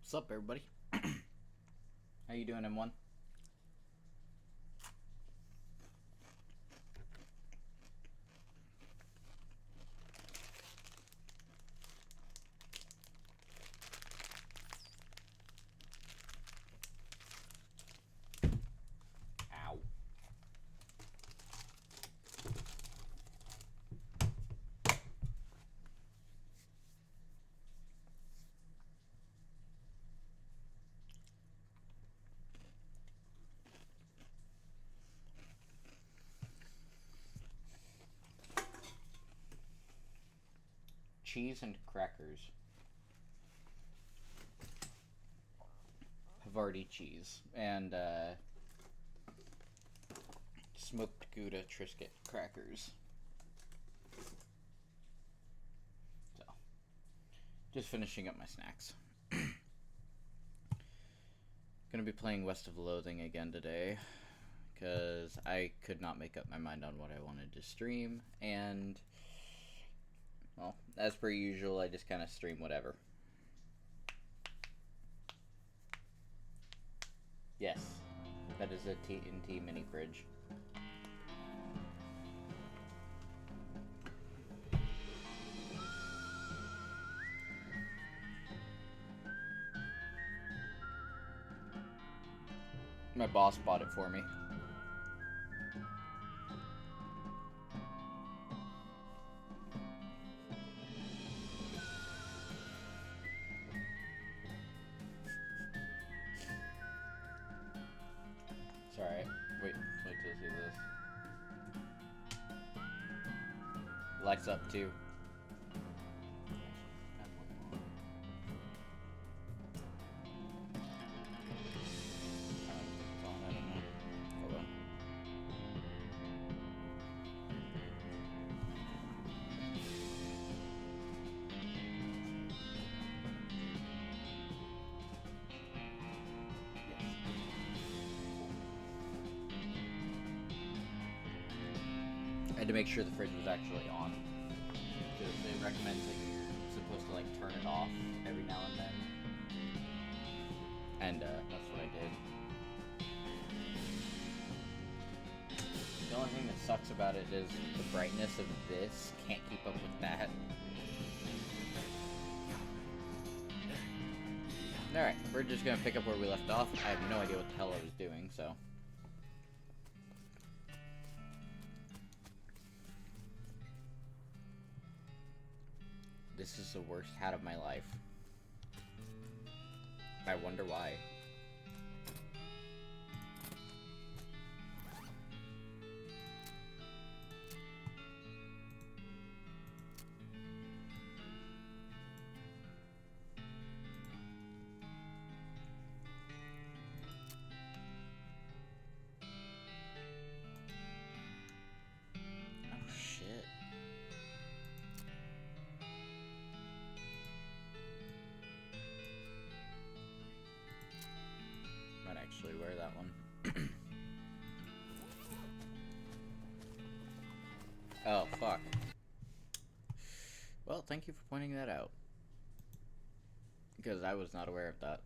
What's up, everybody? How you doing, M1? Ow. Cheese and crackers. Havarti cheese. And, smoked Gouda Triscuit crackers. So, just finishing up my snacks. Gonna be playing West of Loathing again today, because I could not make up my mind on what I wanted to stream, and, well, as per usual, I just kind of stream whatever. Yes, that is a TNT mini fridge. My boss bought it for me. It's alright. Wait till you see this. Lights up too. I had to make sure the fridge was actually on, because it recommends that you're supposed to like turn it off every now and then, and that's what I did. The only thing that sucks about it is the brightness of this can't keep up with that. Alright, we're just gonna pick up where we left off. I have no idea what the hell I was doing, so. This is the worst hat of my life. I wonder why. Oh shit. Might actually wear that one. Oh, fuck. Well, thank you for pointing that out. Because I was not aware of that.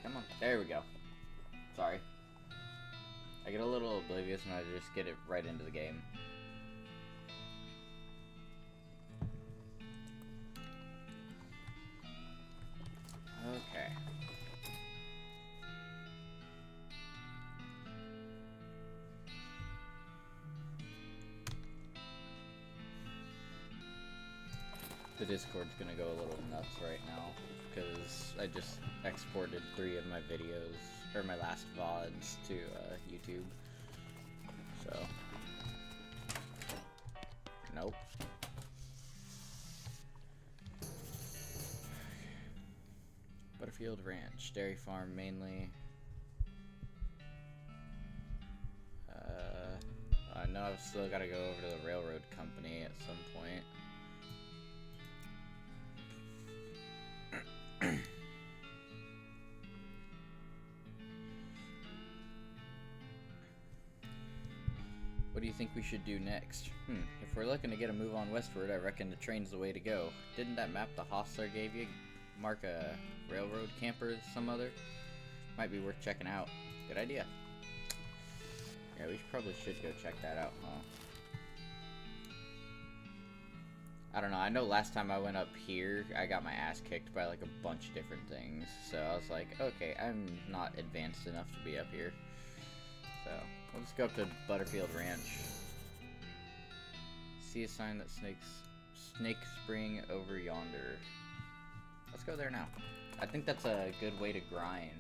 Come on. There we go. Sorry. I get a little oblivious when I just get it right into the game. Okay. The Discord's gonna go a little nuts right now, because I just exported 3 of my videos, or my last VODs, to YouTube. So. Nope. Butterfield Ranch, dairy farm mainly. I know I've still got to go over to the railroad company at some point. What do you think we should do next? If we're looking to get a move on westward, I reckon the train's the way to go. Didn't that map the hostler gave you mark a railroad camper or some other? Might be worth checking out. Good idea. Yeah, we probably should go check that out, huh? I don't know, I know last time I went up here, I got my ass kicked by like a bunch of different things. So I was like, okay, I'm not advanced enough to be up here. So, we'll just go up to Butterfield Ranch. See a sign that Snake Spring over yonder. Let's go there now. I think that's a good way to grind.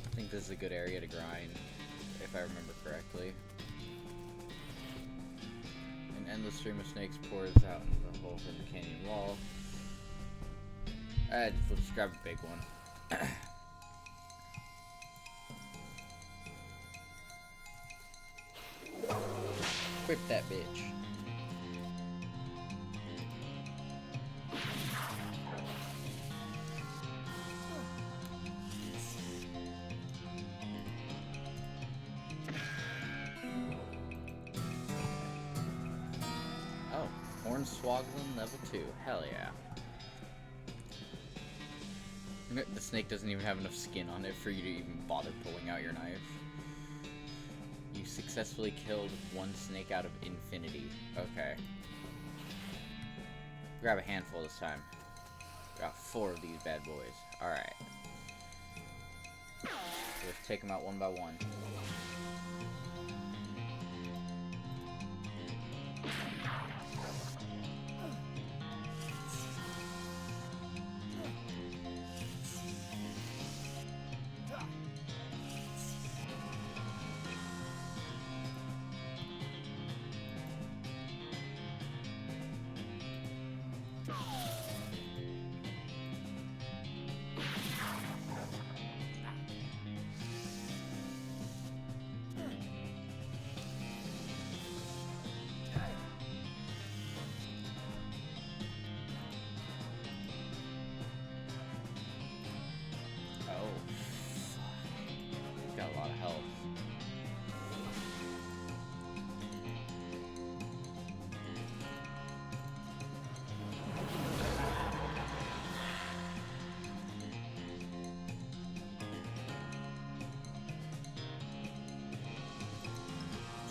I think this is a good area to grind, if I remember correctly. An endless stream of snakes pours out into the hole from the canyon wall. We'll just grab a big one. Whip that bitch. Oh, Hornswogglin level 2. Hell yeah. The snake doesn't even have enough skin on it for you to even bother pulling out your knife. You successfully killed one snake out of infinity. Okay. Grab a handful this time. Got 4 of these bad boys. Alright. Let's take them out one by one.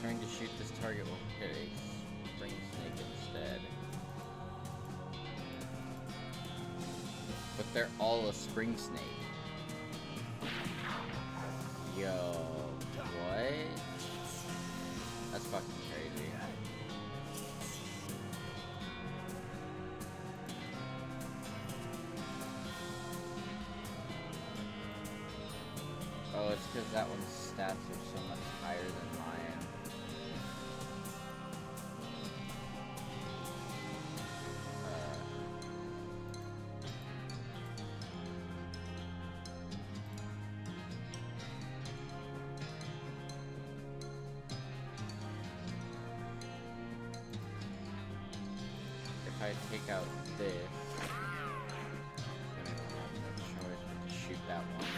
Trying to shoot this target will hit a spring snake instead. But they're all a spring snake. Yo, what? That's fucking crazy. Oh, it's because that one's stats are so much higher than mine. If I take out this, I'm gonna have no choice but to shoot that one.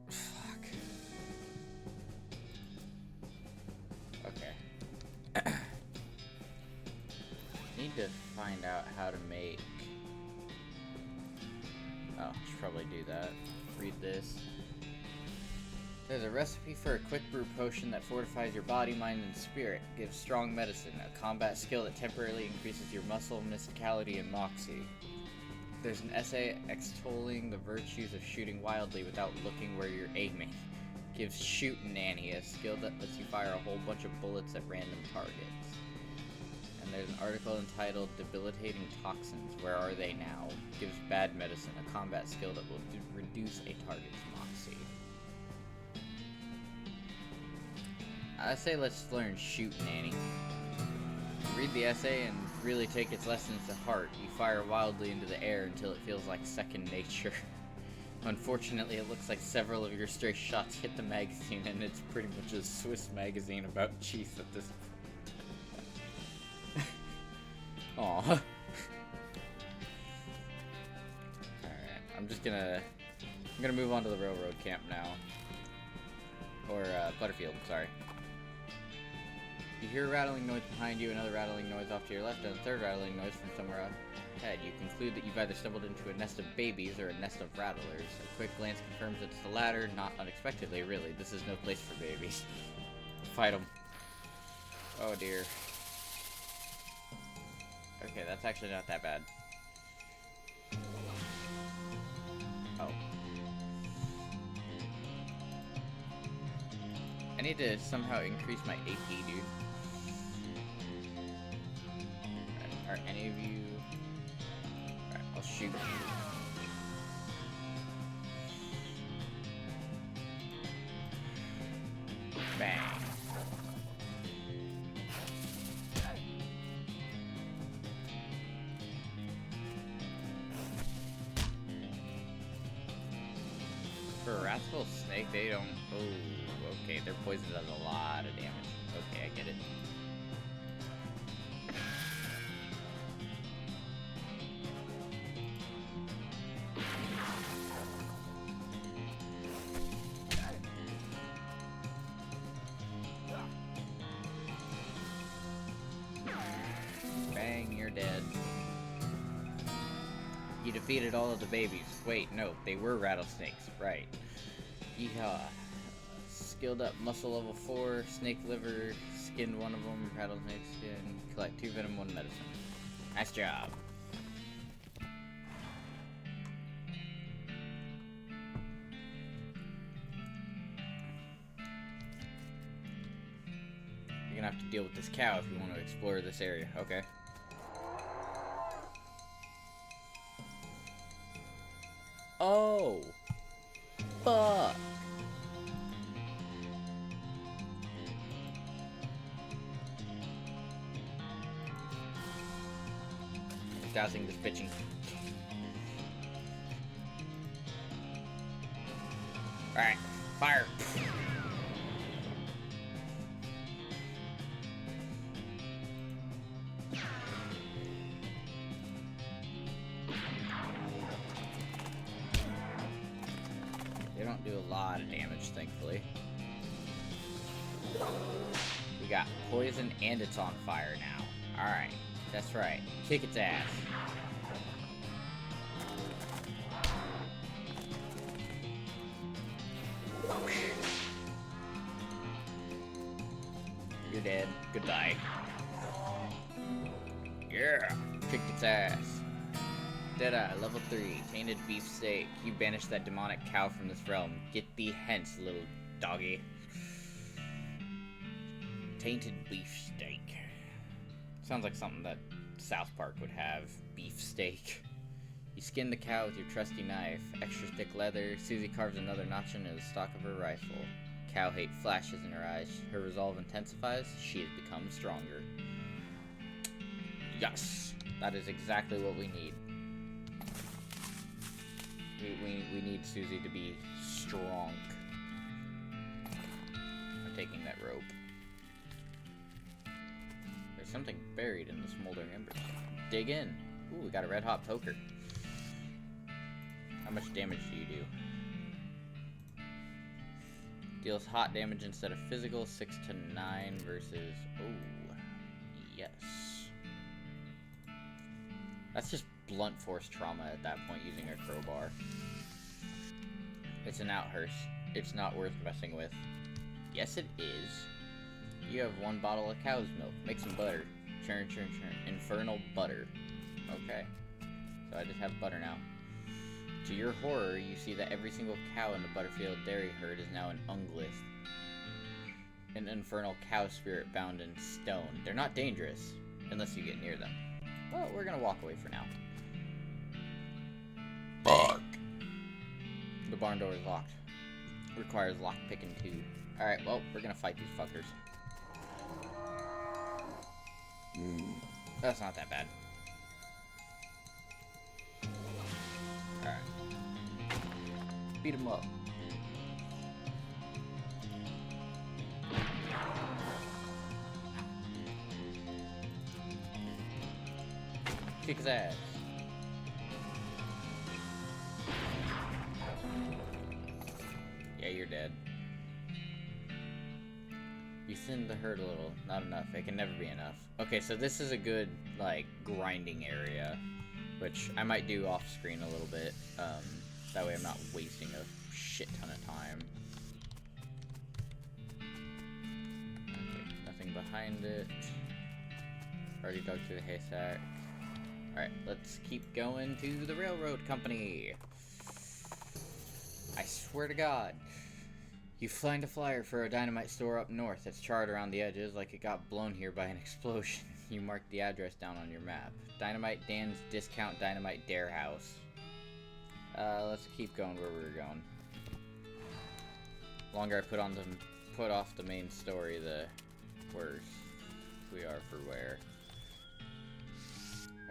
Fuck. Okay. Need to find out how to make... Oh, I should probably do that. Read this. There's a recipe for a quick brew potion that fortifies your body, mind, and spirit. Gives strong medicine, a combat skill that temporarily increases your muscle, mysticality, and moxie. There's an essay extolling the virtues of shooting wildly without looking where you're aiming. Gives Shoot Nanny, a skill that lets you fire a whole bunch of bullets at random targets. And there's an article entitled Debilitating Toxins, Where Are They Now? Gives Bad Medicine, a combat skill that will reduce a target's moxie. I say let's learn Shoot Nanny. Read the essay and really take its lessons to heart. You fire wildly into the air until it feels like second nature. Unfortunately, it looks like several of your stray shots hit the magazine, and it's pretty much a Swiss magazine about cheese at this point. Aww. I'm gonna move on to the railroad camp now. Or, Butterfield, sorry. You hear a rattling noise behind you, another rattling noise off to your left, and a third rattling noise from somewhere ahead. You conclude that you've either stumbled into a nest of babies or a nest of rattlers. A quick glance confirms it's the latter, not unexpectedly, really. This is no place for babies. Fight them. Oh dear. Okay, that's actually not that bad. Oh. I need to somehow increase my AP, dude. Are any of you... Alright, I'll shoot. Bang. For a wrathful snake, they don't... Oh, okay, their poison does a lot of damage. Okay, I get it. Bang, you're dead. You defeated all of the babies. Wait, no, they were rattlesnakes. Right. Yeehaw. Skilled up muscle level 4, snake liver, skinned one of them, rattlesnake skin, collect 2 venom, 1 medicine. Nice job. You're gonna have to deal with this cow if you want to explore this area. Okay. Oh! Fuck! Dousing this bitching. Alright, fire! They don't do a lot of damage, thankfully. We got poison and it's on fire now. Alright, that's right. Kick its ass. You're dead. Goodbye. Yeah! Kicked its ass. Deadeye, level 3, tainted beef steak. You banish that demonic cow from this realm. Get thee hence, little doggy. Tainted beef steak. Sounds like something that South Park would have. Beef steak. You skin the cow with your trusty knife. Extra thick leather. Susie carves another notch into the stock of her rifle. Cow hate flashes in her eyes. Her resolve intensifies. She has become stronger. Yes! That is exactly what we need. We need Susie to be strong. I'm taking that rope. There's something buried in the smoldering embers. Dig in. Ooh, we got a red hot poker. How much damage do you do? Deals hot damage instead of physical, 6 to 9 versus... Oh, yes. That's just blunt force trauma at that point using a crowbar. It's an outhurst. It's not worth messing with. Yes, it is. You have 1 bottle of cow's milk. Make some butter. Churn, churn, churn. Infernal butter. Okay. So I just have butter now. To your horror, you see that every single cow in the Butterfield dairy herd is now an unglyth. An infernal cow spirit bound in stone. They're not dangerous, unless you get near them. Well, we're gonna walk away for now. Fuck! The barn door is locked. Requires lockpicking too. Alright, well, we're gonna fight these fuckers. That's not that bad. Alright. Beat him up. Kick his ass. dead. You thinned the herd a little. Not enough. It can never be enough. Okay, so this is a good, like, grinding area, which I might do off-screen a little bit. That way I'm not wasting a shit ton of time. Okay, nothing behind it. Already dug through the haystack. Alright, let's keep going to the railroad company. I swear to God. You find a flyer for a dynamite store up north that's charred around the edges like it got blown here by an explosion. You mark the address down on your map. Dynamite Dan's Discount Dynamite Dare House. Let's keep going where we were going. The longer I put off the main story, the worse we are for wear.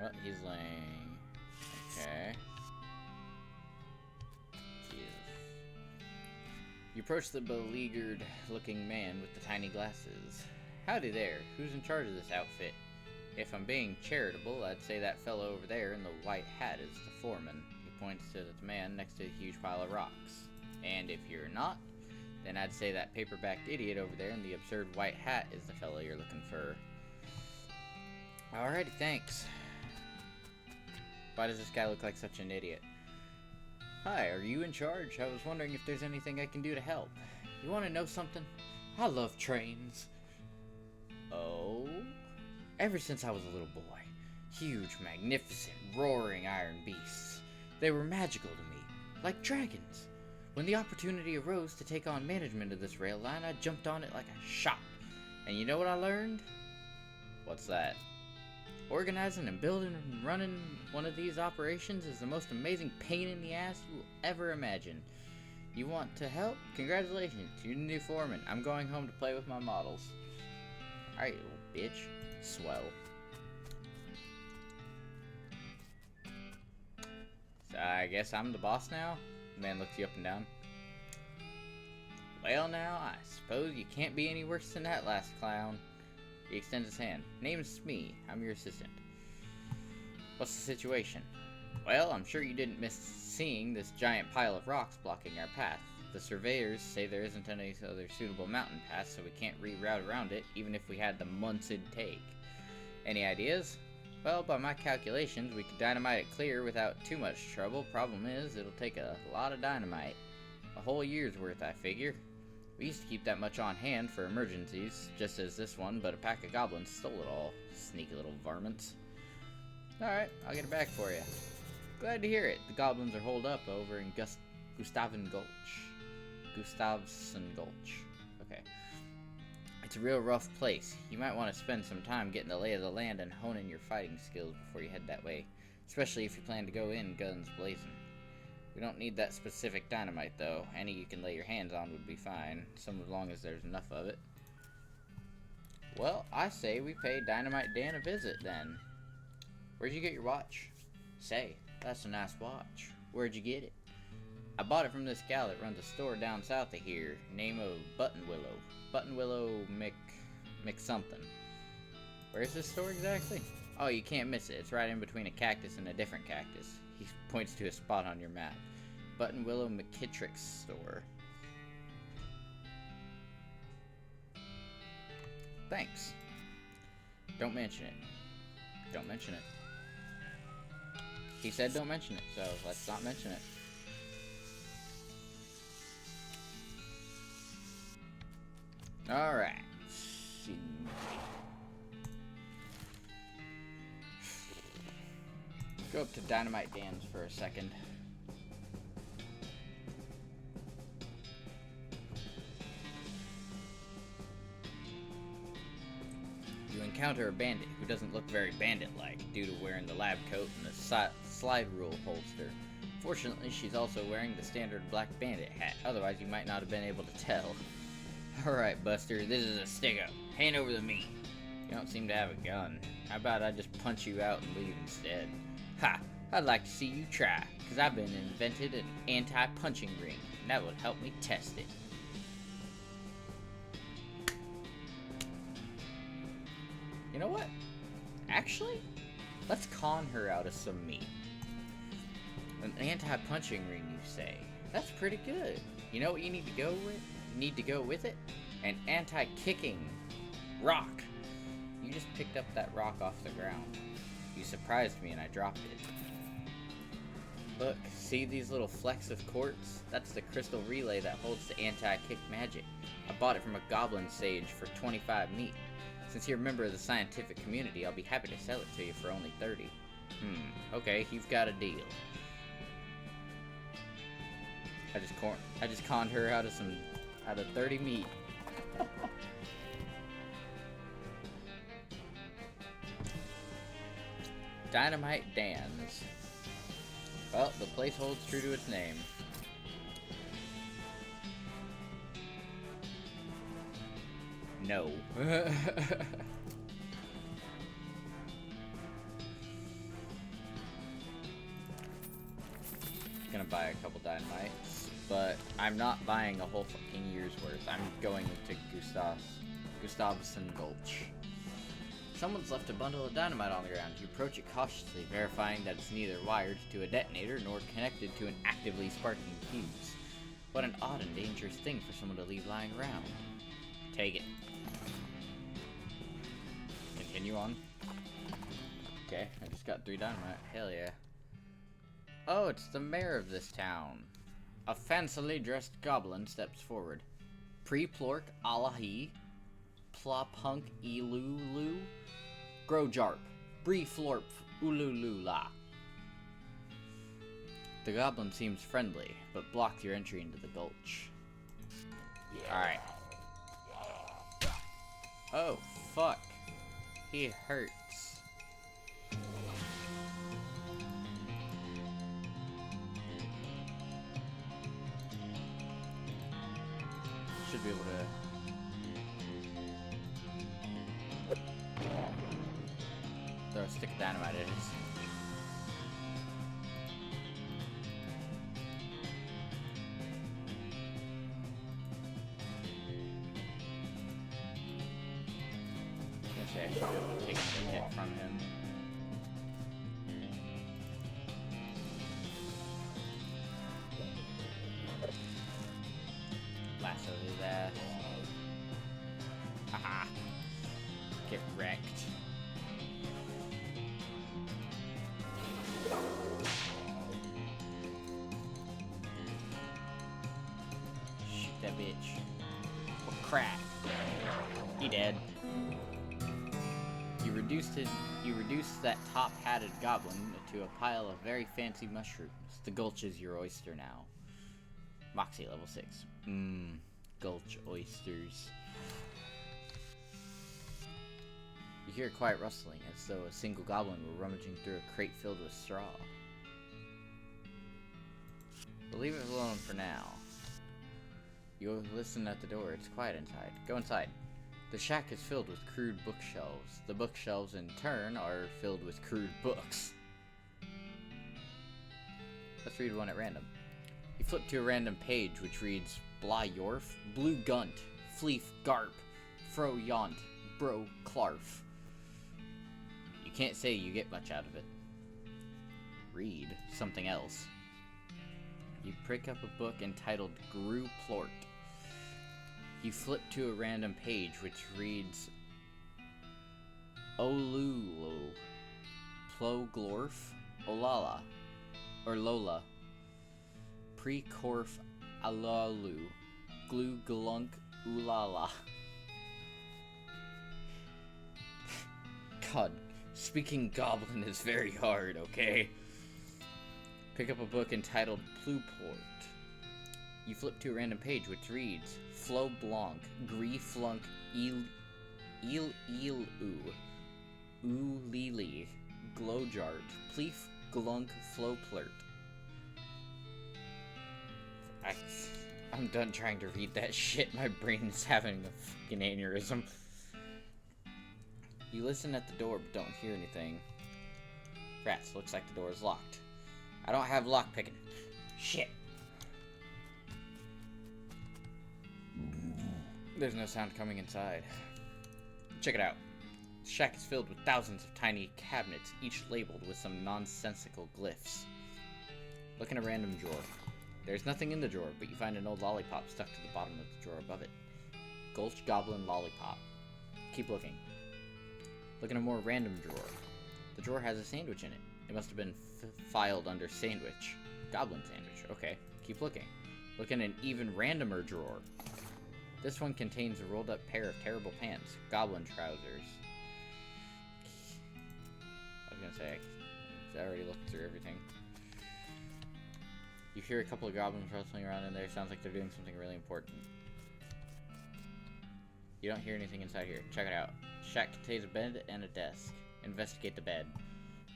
Well, he's laying. Okay. You approach the beleaguered-looking man with the tiny glasses. Howdy there, who's in charge of this outfit? If I'm being charitable, I'd say that fellow over there in the white hat is the foreman. He points to the man next to a huge pile of rocks. And if you're not, then I'd say that paper-backed idiot over there in the absurd white hat is the fellow you're looking for. Alrighty, thanks. Why does this guy look like such an idiot? Hi, are you in charge? I was wondering if there's anything I can do to help. You want to know something? I love trains. Oh? Ever since I was a little boy. Huge, magnificent, roaring iron beasts. They were magical to me, like dragons. When the opportunity arose to take on management of this rail line, I jumped on it like a shot. And you know what I learned? What's that? Organizing and building and running one of these operations is the most amazing pain in the ass you will ever imagine. You want to help? Congratulations, you're the new foreman. I'm going home to play with my models. Alright, you little bitch. Swell. So I guess I'm the boss now? The man looks you up and down. Well now, I suppose you can't be any worse than that last clown. He extends his hand. Name's Smee. I'm your assistant. What's the situation? Well, I'm sure you didn't miss seeing this giant pile of rocks blocking our path. The surveyors say there isn't any other suitable mountain path, so we can't reroute around it, even if we had the months it'd take. Any ideas? Well, by my calculations, we could dynamite it clear without too much trouble. Problem is, it'll take a lot of dynamite. A whole year's worth, I figure. We used to keep that much on hand for emergencies, just as this one, but a pack of goblins stole it all. Sneaky little varmints. Alright, I'll get it back for you. Glad to hear it. The goblins are holed up over in Gustavson Gulch. Okay. It's a real rough place. You might want to spend some time getting the lay of the land and honing your fighting skills before you head that way. Especially if you plan to go in guns blazing. We don't need that specific dynamite, though. Any you can lay your hands on would be fine, so long as there's enough of it. Well, I say we pay Dynamite Dan a visit, then. Where'd you get your watch? Say, that's a nice watch. Where'd you get it? I bought it from this gal that runs a store down south of here, name of Buttonwillow. Buttonwillow McSomething. Where's this store exactly? Oh, you can't miss it. It's right in between a cactus and a different cactus. He points to a spot on your map. Buttonwillow McKittrick's store. Thanks. Don't mention it. Don't mention it. He said don't mention it, so let's not mention it. Alright. Go up to Dynamite Dan's for a second. You encounter a bandit who doesn't look very bandit-like due to wearing the lab coat and the slide rule holster. Fortunately, she's also wearing the standard black bandit hat, otherwise you might not have been able to tell. Alright, Buster, this is a stick-up. Hand over the meat. You don't seem to have a gun. How about I just punch you out and leave instead? Ha! I'd like to see you try, because I've been invented an anti-punching ring, and that would help me test it. You know what? Actually, let's con her out of some meat. An anti-punching ring, you say? That's pretty good. You know what you need to go with? You need to go with it? An anti-kicking rock. You just picked up that rock off the ground. You surprised me and I dropped it. Look, see these little flecks of quartz? That's the crystal relay that holds the anti-kick magic. I bought it from a goblin sage for 25 meat. Since you're a member of the scientific community, I'll be happy to sell it to you for only 30. Okay, you've got a deal. I just conned her out of 30 meat. Dynamite Dan's. Well, the place holds true to its name. No. Gonna buy a couple dynamites, but I'm not buying a whole fucking year's worth. I'm going to Gustavsson Gulch. Someone's left a bundle of dynamite on the ground. You approach it cautiously, verifying that it's neither wired to a detonator nor connected to an actively sparking fuse. What an odd and dangerous thing for someone to leave lying around. Take it. Continue on. Okay, I just got 3 dynamite. Hell yeah. Oh, it's the mayor of this town. A fancily dressed goblin steps forward. Pre-plork alahi, plapunk ilulu, grojarp, bree-florp ululula. The goblin seems friendly, but blocks your entry into the gulch. Alright. Oh, fuck. He hurts. Should be able to throw a stick of dynamite at it. I should be able to take the hit from him. Lasso his ass. Haha. Get wrecked. Shoot that bitch. Oh crap. He dead. You reduced that top-hatted goblin to a pile of very fancy mushrooms. The gulch is your oyster now. Moxie level 6. Gulch oysters. You hear a quiet rustling as though a single goblin were rummaging through a crate filled with straw. But leave it alone for now. You listen at the door. It's quiet inside. Go inside. The shack is filled with crude bookshelves. The bookshelves, in turn, are filled with crude books. Let's read one at random. You flip to a random page which reads Bla Yorf, Blue Gunt, Fleef Garp, Fro Yont, Bro Clarf. You can't say you get much out of it. Read something else. You pick up a book entitled Gru Plort. You flip to a random page which reads Olulu, Ploglorf, Olala, or Lola, Precorf Alalu, Glu Glunk Ulala. God, speaking goblin is very hard, okay? Pick up a book entitled Pluport. You flip to a random page which reads Flo Blanc, Gris Flunk, Il U, Lili, Glojart, Pleef Glunk Floplert. I'm done trying to read that shit. My brain's having a fucking aneurysm. You listen at the door but don't hear anything. Rats, looks like the door is locked. I don't have lockpicking. Shit. There's no sound coming inside. Check it out. The shack is filled with thousands of tiny cabinets, each labeled with some nonsensical glyphs. Look in a random drawer. There's nothing in the drawer, but you find an old lollipop stuck to the bottom of the drawer above it. Gulch Goblin Lollipop. Keep looking. Look in a more random drawer. The drawer has a sandwich in it. It must have been filed under sandwich. Goblin sandwich. Okay, keep looking. Look in an even randomer drawer. This one contains a rolled up pair of terrible pants. Goblin trousers. I was gonna say, I already looked through everything. You hear a couple of goblins rustling around in there. Sounds like they're doing something really important. You don't hear anything inside here. Check it out. Shack contains a bed and a desk. Investigate the bed.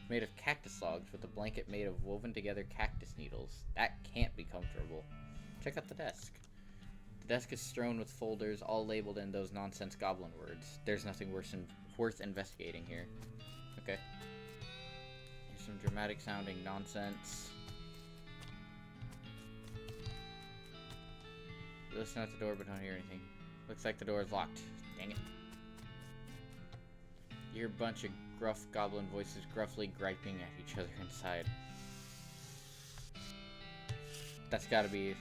It's made of cactus logs with a blanket made of woven together cactus needles. That can't be comfortable. Check out the desk. The desk is strewn with folders, all labeled in those nonsense goblin words. There's nothing worth investigating here. Okay. Here's some dramatic sounding nonsense. You listen at the door but don't hear anything. Looks like the door is locked. Dang it. You hear a bunch of gruff goblin voices gruffly griping at each other inside. That's gotta be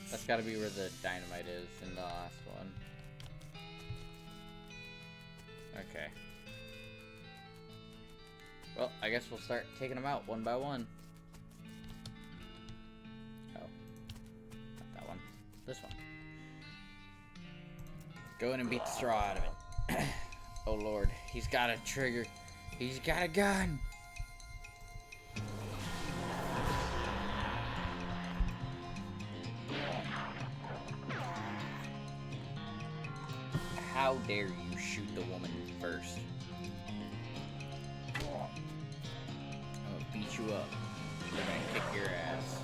where the dynamite is in the last one. Okay. Well, I guess we'll start taking them out one by one. Oh. Not that one. This one. Go in and beat the straw out of it. Oh lord, he's got a trigger. He's got a gun. How dare you shoot the woman first? I'm gonna beat you up. I'm gonna kick your ass.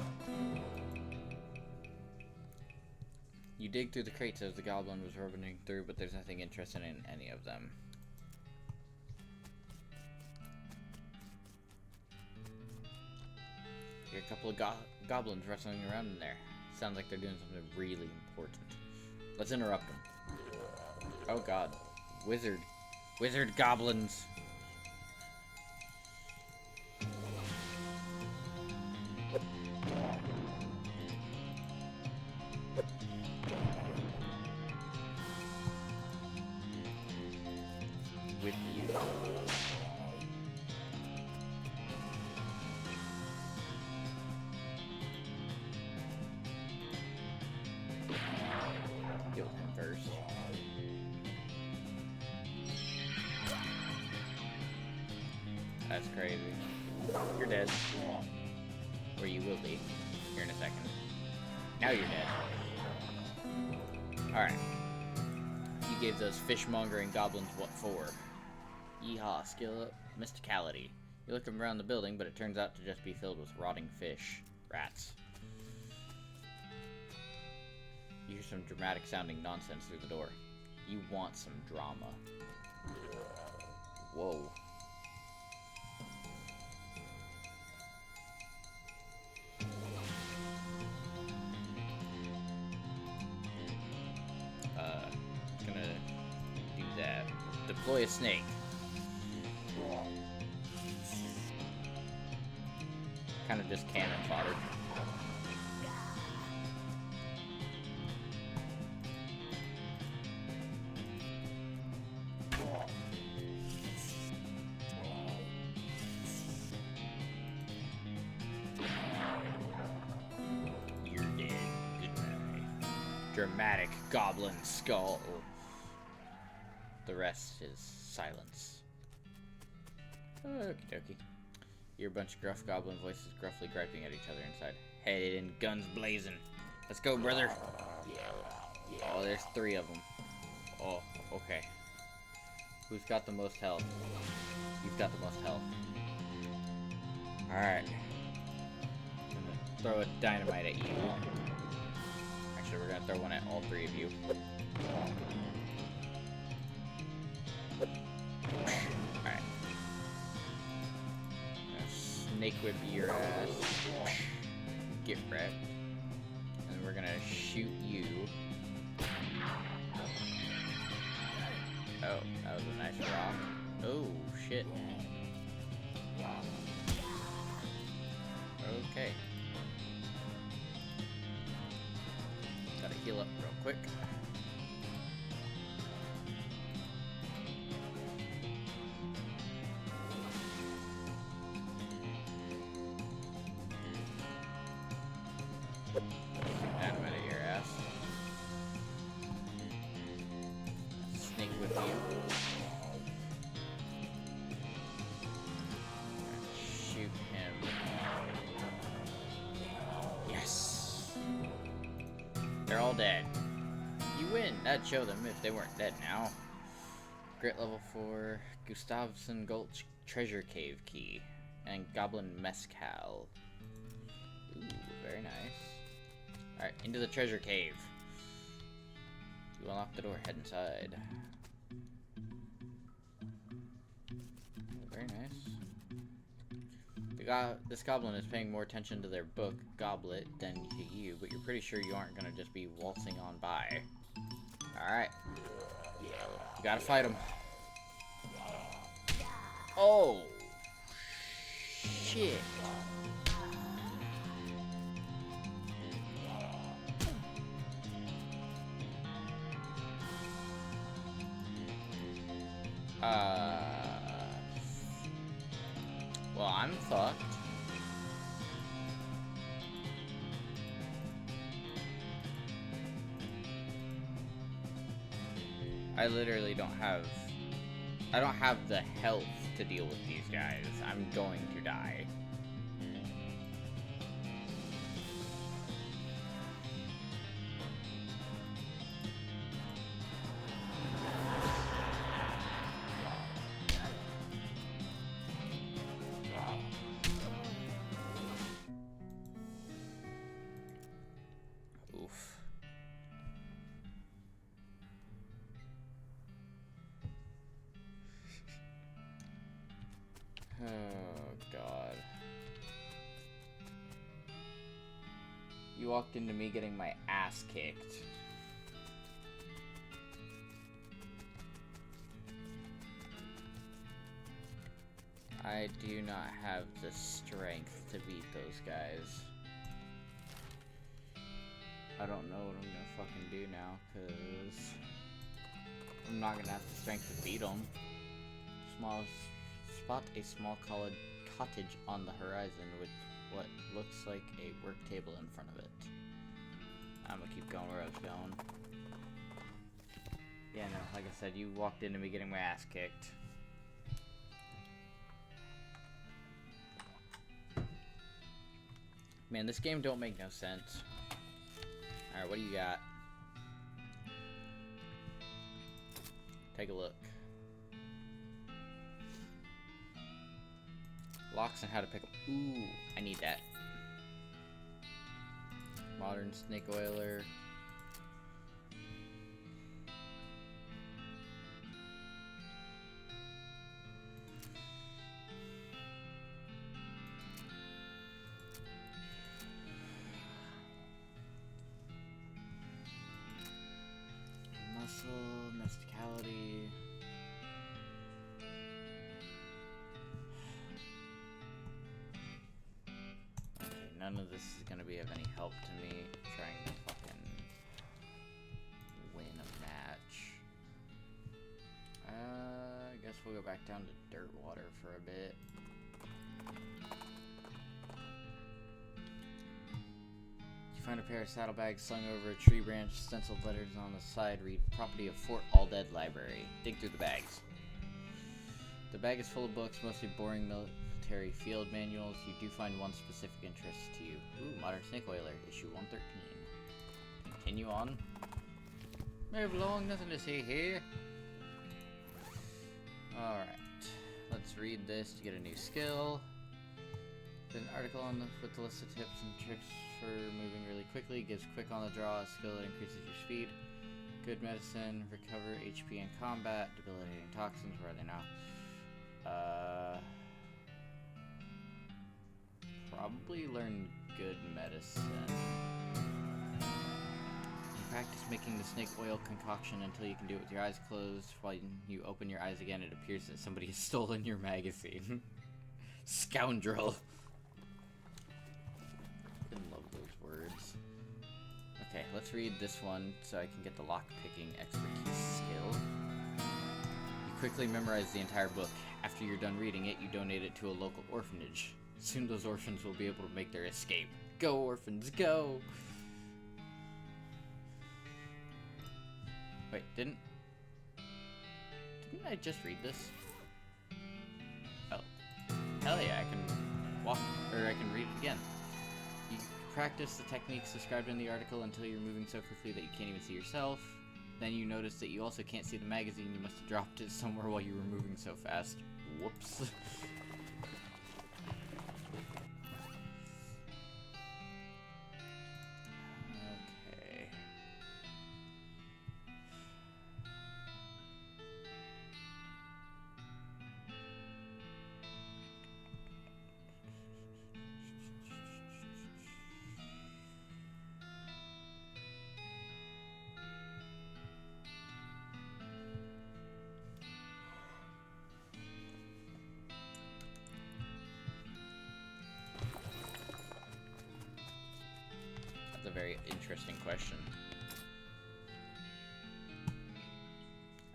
You dig through the crates as the goblin was rummaging through, but there's nothing interesting in any of them. You hear a couple of goblins wrestling around in there. Sounds like they're doing something really important. Let's interrupt them. Oh god. Wizard goblins. With you. Kill him first. That's crazy. You're dead. Or you will be. Here in a second. Now you're dead. Alright. You gave those fishmongering goblins what for? Yeehaw, skill up, mysticality. You look around the building, but it turns out to just be filled with rotting fish. Rats. You hear some dramatic sounding nonsense through the door. You want some drama. Whoa. Gonna do that. Deploy a snake. Kind of just cannon fodder. You're dead. Goodbye. Dramatic goblin skull. The rest is silence. Okie dokie. You hear a bunch of gruff goblin voices gruffly griping at each other inside. Headed and guns blazing. Let's go, brother. Oh, there's 3 of them. Oh, okay. Who's got the most health? You've got the most health. Alright. I'm gonna throw a dynamite at you. Actually, we're gonna throw one at all 3 of you. Alright. Snake whip your ass. Get wrecked. And we're gonna shoot you. Oh, that was a nice rock. Oh, shit. Okay. quick. Dynamite at your ass. Snake with you. Shoot him. Yes! They're all dead. You win! That'd show them if they weren't dead now. Grit level 4. Gustavson Gulch Treasure Cave Key. And Goblin Mescal. Ooh, very nice. Alright, into the treasure cave. You unlock the door, head inside. Very nice. This goblin is paying more attention to their book, Goblet, than to you, but you're pretty sure you aren't gonna just be waltzing on by. Alright. You gotta fight him. Oh! Shit. Well, I'm fucked. I literally don't have the health to deal with these guys. I'm going to die. Oof. Oh, God. You walked into me getting my ass kicked. I do not have the strength to beat those guys. I don't know what I'm gonna fucking do now, cause I'm not gonna have the strength to beat them. Spot a small cottage on the horizon with what looks like a work table in front of it. I'm gonna keep going where I was going. Yeah, no, like I said, you walked into me getting my ass kicked. Man, this game don't make no sense. Alright, what do you got? Take a look. Locks and how to pick them. Ooh, I need that. Modern snake oiler. Muscle, mysticality. Okay, none of this is gonna be of any help to me trying to fucking win a match. I guess we'll go back down to dirt water for a bit. You find a pair of saddlebags slung over a tree branch, stenciled letters on the side read, property of Fort Alldead Library. Dig through the bags. The bag is full of books, mostly boring military field manuals. You do find one specific interest to you. Ooh, Modern Snake Oiler, issue 113. Continue on. Move along, nothing to see here. Alright, let's read this to get a new skill. There's an article on with the list of tips and tricks for moving really quickly. Gives quick on the draw, a skill that increases your speed. Good medicine, recover HP in combat, debilitating toxins, where are they now? Probably learn good medicine. Practice making the snake oil concoction until you can do it with your eyes closed. While you open your eyes again, it appears that somebody has stolen your magazine. Scoundrel. I love those words. Okay, let's read this one so I can get the lock-picking expertise skill. You quickly memorize the entire book. After you're done reading it, you donate it to a local orphanage. Soon those orphans will be able to make their escape. Go, orphans, go! Wait, didn't I just read this? Oh. Hell yeah, I can walk, or I can read it again. You practice the techniques described in the article until you're moving so quickly that you can't even see yourself. Then you notice that you also can't see the magazine. You must have dropped it somewhere while you were moving so fast. Whoops. Okay. That's a very interesting question.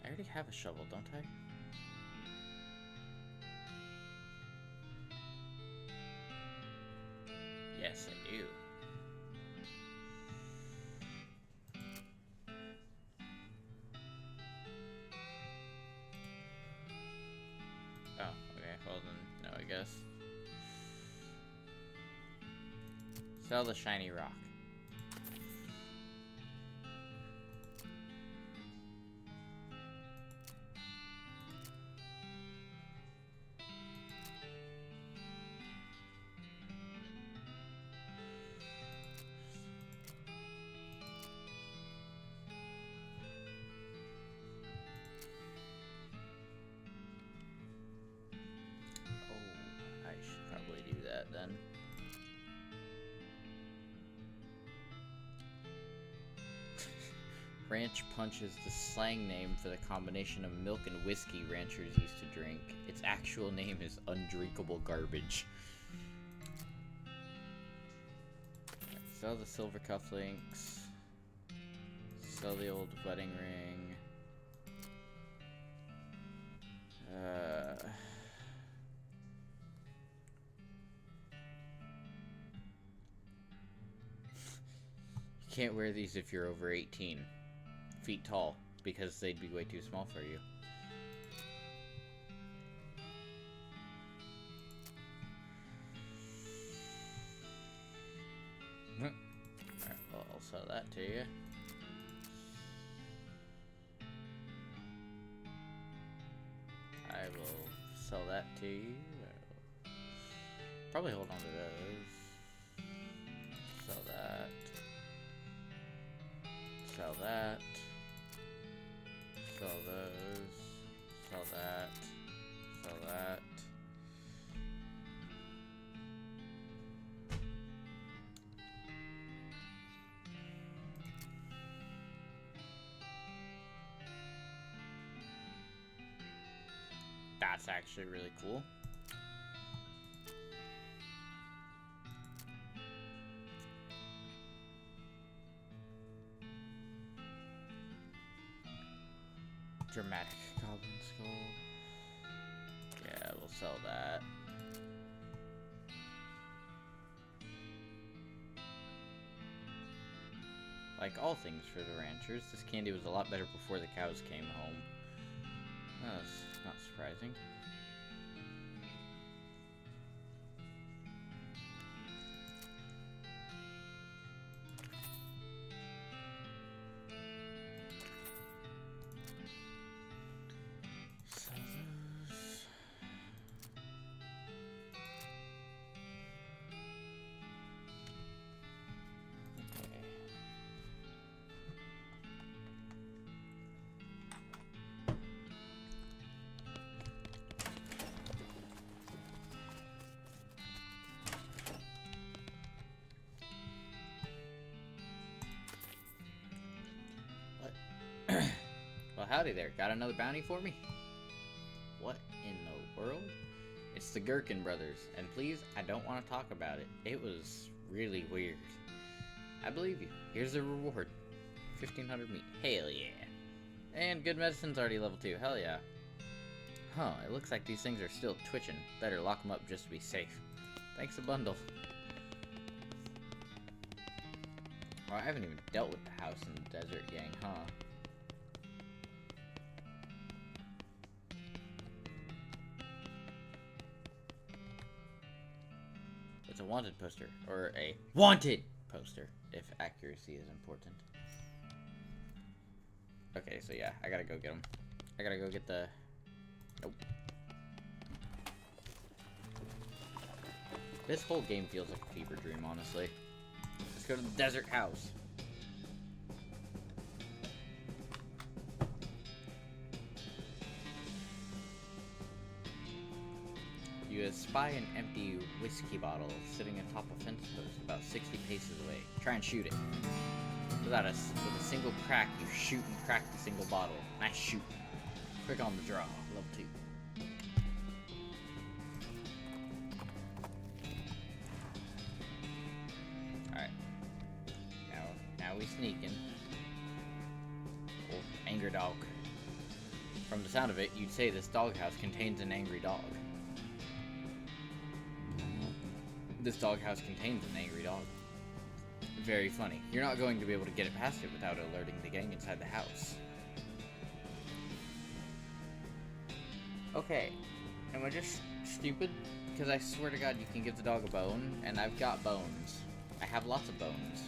I already have a shovel, don't I? Yes, I do. Oh, okay, well then, no, I guess. Sell the shiny rock. Oh, I should probably do that then. Ranch Punch is the slang name for the combination of milk and whiskey ranchers used to drink. Its actual name is undrinkable garbage. Right, sell the silver cufflinks. Sell the old wedding ring. You can't wear these if you're over 18 feet tall, because they'd be way too small for you. Alright, well, I'll sell that to you. I will sell that to you. Probably hold on to those. Sell that. Sell that. Sell those. Sell that. Sell that. That's actually really cool. Dramatic goblin skull. Yeah, we'll sell that. Like all things for the ranchers, this candy was a lot better before the cows came home. That's not surprising. Well, howdy there. Got another bounty for me? What in the world? It's the Gherkin brothers, and please, I don't want to talk about it. It was really weird. I believe you. Here's the reward. 1500 meat. Hell yeah. And good medicine's already level 2. Hell yeah. Huh, it looks like these things are still twitching. Better lock them up just to be safe. Thanks a bundle. Oh, I haven't even dealt with the house in the desert gang, huh? It's a wanted poster. Or a wanted poster, if accuracy is important. Okay, so yeah, I gotta go get them. I gotta go get the... Nope. This whole game feels like a fever dream, honestly. Let's go to the desert house. You spy an empty whiskey bottle sitting atop a fence post about 60 paces away. Try and shoot it. With a single crack, you shoot and crack the single bottle. Nice shoot. Quick on the draw. Level 2. Alright. Now we sneaking. Oh, angry dog. From the sound of it, you'd say this doghouse contains an angry dog. This doghouse contains an angry dog. Very funny. You're not going to be able to get it past it without alerting the gang inside the house. Okay. Am I just stupid? Because I swear to God you can give the dog a bone, and I've got bones. I have lots of bones.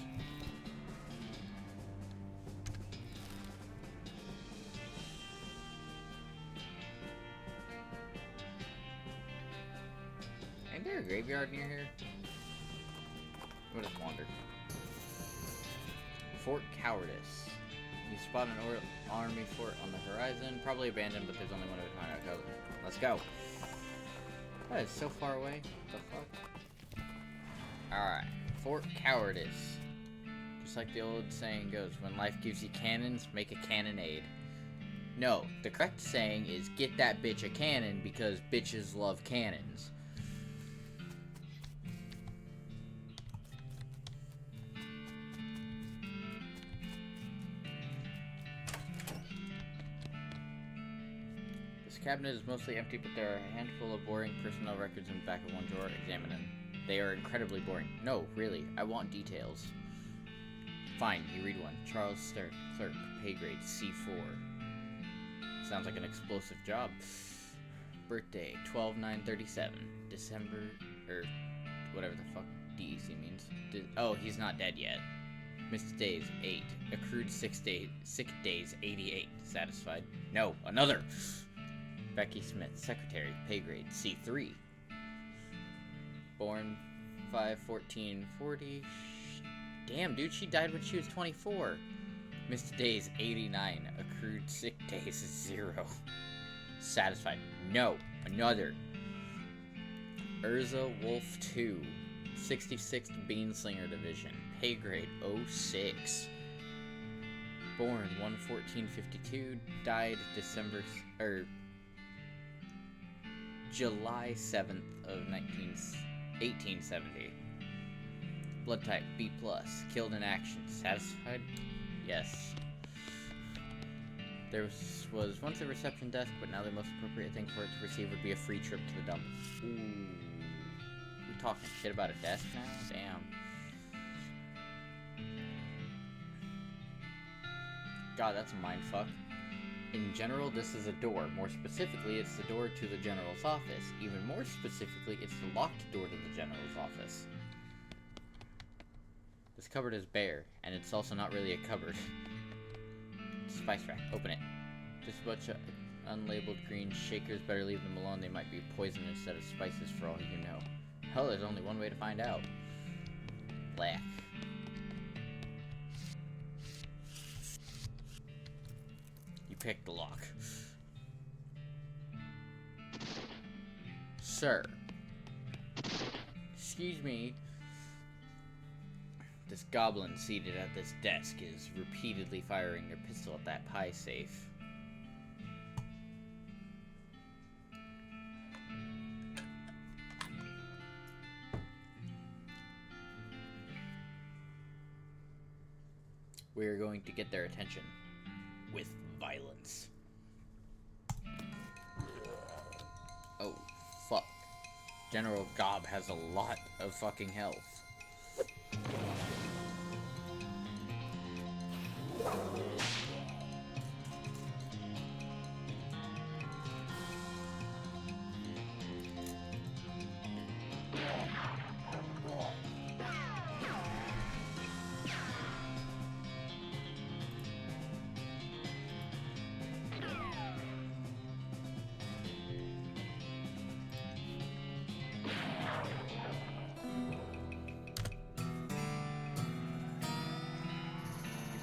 Ain't there a graveyard near here? We'll just wander. Fort Cowardice. You spot an army fort on the horizon. Probably abandoned, but there's only one way to find out. Let's go. That is so far away. What the fuck? Alright. Fort Cowardice. Just like the old saying goes, when life gives you cannons, make a cannonade. No, the correct saying is get that bitch a cannon because bitches love cannons. This cabinet is mostly empty, but there are a handful of boring personnel records in the back of one drawer. Examine them. They are incredibly boring. No, really. I want details. Fine, you read one. Charles Stark, clerk, pay grade C4. Sounds like an explosive job. Birthday, 12/9/37. December, or whatever the fuck DEC means. Oh, he's not dead yet. Missed days, 8. Accrued sick days, 88. Satisfied? No, another! Becky Smith, secretary, pay grade C3. Born 5/14/40. Damn, dude, she died when she was 24. Missed days, 89. Accrued sick days, 0. Satisfied? No, another. Urza Wolf 2, 66th Beanslinger Division, pay grade 06. Born 1/14/52, died July 7th of 1870. Blood type B+, killed in action. Satisfied? Yes. There was once a reception desk, but now the most appropriate thing for it to receive would be a free trip to the dump. Ooh. We talking shit about a desk now? Damn. God, that's a mindfuck. In general, this is a door. More specifically, it's the door to the general's office. Even more specifically, it's the locked door to the general's office. This cupboard is bare, and it's also not really a cupboard. Spice rack. Open it. Just a bunch of unlabeled green shakers. Better leave them alone. They might be poison instead of spices for all you know. Hell, there's only one way to find out. Black. You picked the lock. Sir. Excuse me. This goblin seated at this desk is repeatedly firing their pistol at that pie safe. we're going to get their attention with violence. Oh, fuck. General Gob has a lot of fucking health.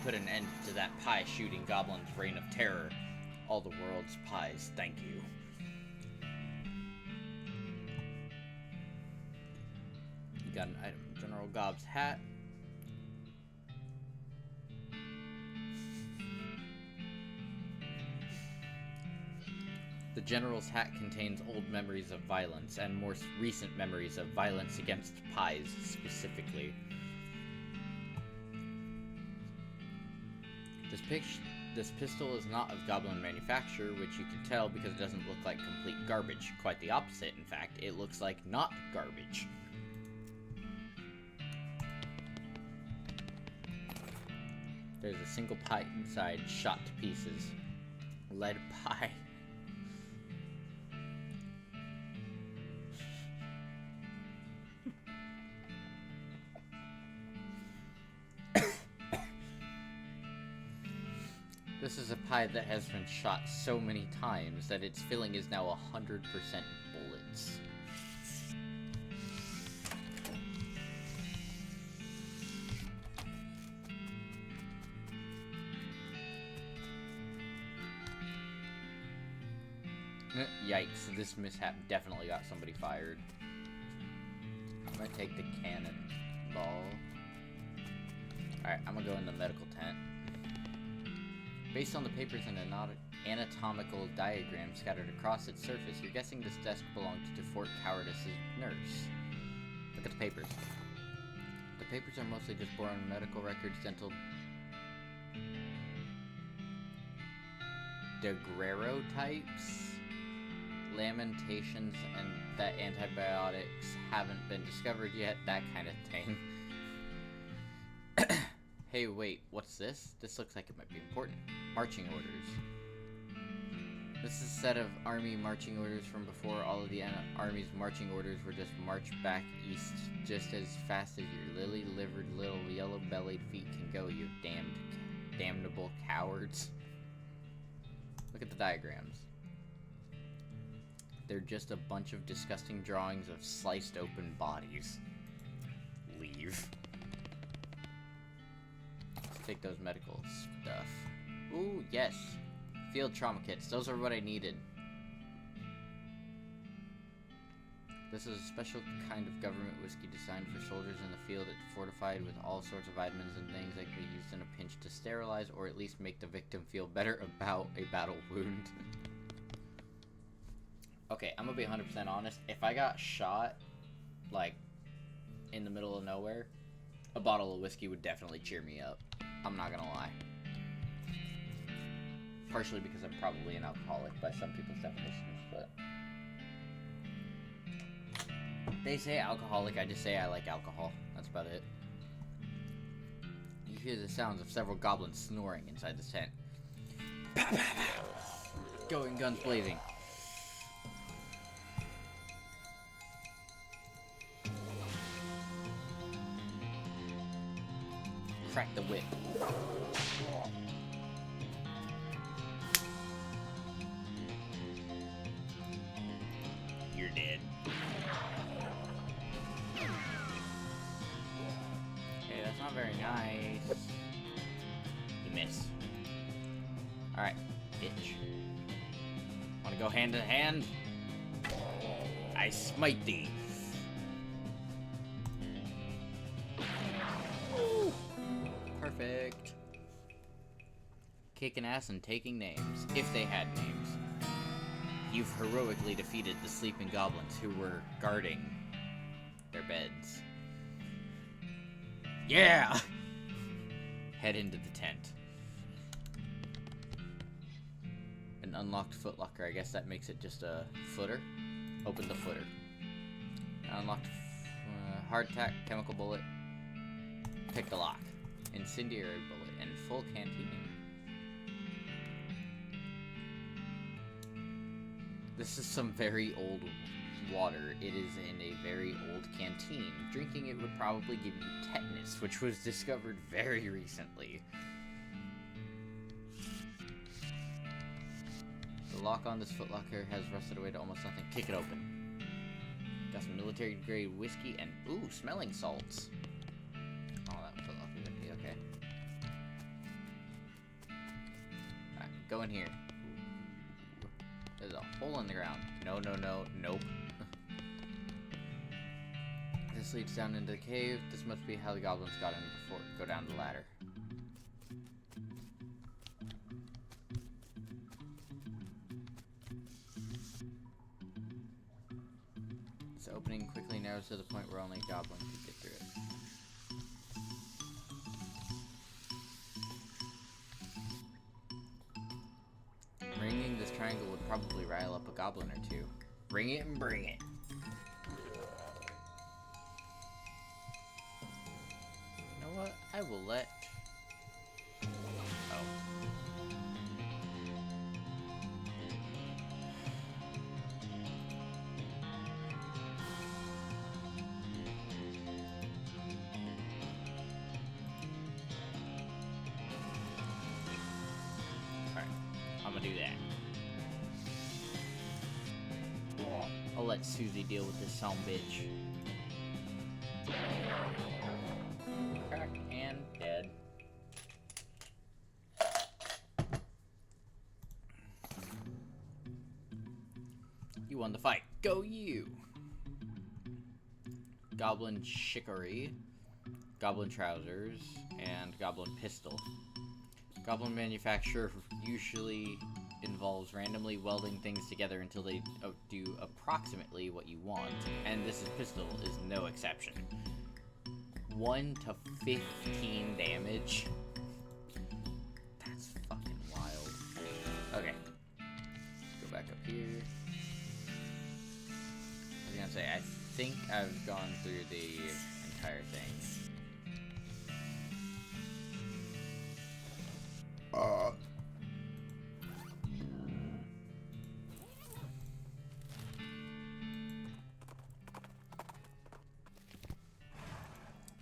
Put an end to that pie-shooting goblin's reign of terror. All the world's pies, thank you. You got an item. General Gob's hat. The General's hat contains old memories of violence, and more recent memories of violence against pies, specifically. This pistol is not of goblin manufacture, which you can tell because it doesn't look like complete garbage. Quite the opposite, in fact. It looks like not garbage. There's a single pie inside, shot to pieces. Lead pie. This is a pie that has been shot so many times that its filling is now 100% bullets. Yikes, this mishap definitely got somebody fired. I'm gonna take the cannonball. Alright, I'm gonna go in the medical tent. Based on the papers and anatomical diagrams scattered across its surface, you're guessing this desk belonged to Fort Cowardice's nurse. Look at the papers. The papers are mostly just born medical records, dental daguerreotypes, lamentations, and that antibiotics haven't been discovered yet, that kind of thing. Hey, wait, what's this? This looks like it might be important. Marching orders. This is a set of army marching orders from before all of the army's marching orders were just march back east just as fast as your lily-livered little yellow-bellied feet can go, you damnable cowards. Look at the diagrams. They're just a bunch of disgusting drawings of sliced open bodies. Leave. Take those medical stuff. Ooh, yes. Field trauma kits. Those are what I needed. This is a special kind of government whiskey designed for soldiers in the field. It's fortified with all sorts of vitamins and things that can be used in a pinch to sterilize or at least make the victim feel better about a battle wound. Okay, I'm gonna be 100% honest. If I got shot, like, in the middle of nowhere, a bottle of whiskey would definitely cheer me up. I'm not gonna lie. Partially because I'm probably an alcoholic by some people's definitions, but... They say alcoholic, I just say I like alcohol. That's about it. You hear the sounds of several goblins snoring inside the tent. Going guns blazing. Crack the whip. You're dead. Okay, that's not very nice. You miss. Alright, bitch. Wanna go hand in hand? I smite thee. Perfect. Kicking ass and taking names, if they had names. You've heroically defeated the sleeping goblins who were guarding their beds. Yeah! head into the tent. An unlocked footlocker. I guess that makes it just a footer. Open the footer. Unlocked hardtack, chemical bullet. Pick the lock. Incendiary bullet and full canteen. This is some very old water. It is in a very old canteen. Drinking it would probably give you tetanus, which was discovered very recently. The lock on this footlocker has rusted away to almost nothing. Kick it open. Got some military grade whiskey and ooh, smelling salts. Oh, that footlocker would be okay. Alright, go in here. Ooh. There's a hole in the ground. No, no, no, nope. This leads down into the cave. This must be how the goblins got in before. Go down the ladder. This opening quickly narrows to the point where only a goblin could get through it. Ringing this triangle would probably rile up a goblin or two. Ring it and bring it. You know what? I will let... Oh. Alright. I'm gonna do that. I'll let Susie deal with this son bitch. Cracked and dead. You won the fight. Go you! Goblin chicory, goblin trousers, and goblin pistol. Goblin manufacture usually involves randomly welding things together until they do approximately what you want, and this pistol is no exception. 1 to 15 damage. That's fucking wild. Okay. Go back up here. I was gonna say, I think I've gone through the entire thing.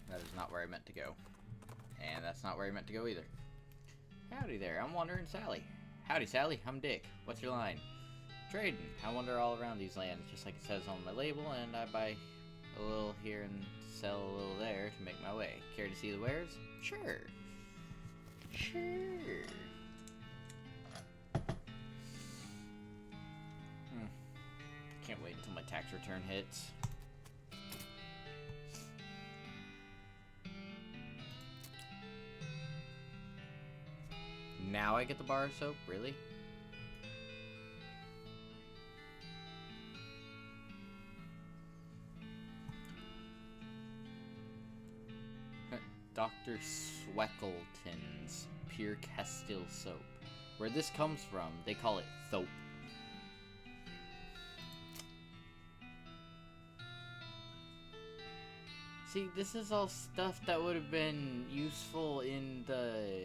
That is not where I meant to go. And that's not where I meant to go either. Howdy there, I'm Wandering Sally. Howdy Sally, I'm Dick. What's your line? Trading. I wander all around these lands, just like it says on my label, and I buy a little here and sell a little there to make my way. Care to see the wares? Sure. Sure. Can't wait until my tax return hits. Now I get the bar of soap? Really? Dr. Sweckleton's Pure Castile Soap. Where this comes from, they call it thope. See, this is all stuff that would have been useful in the,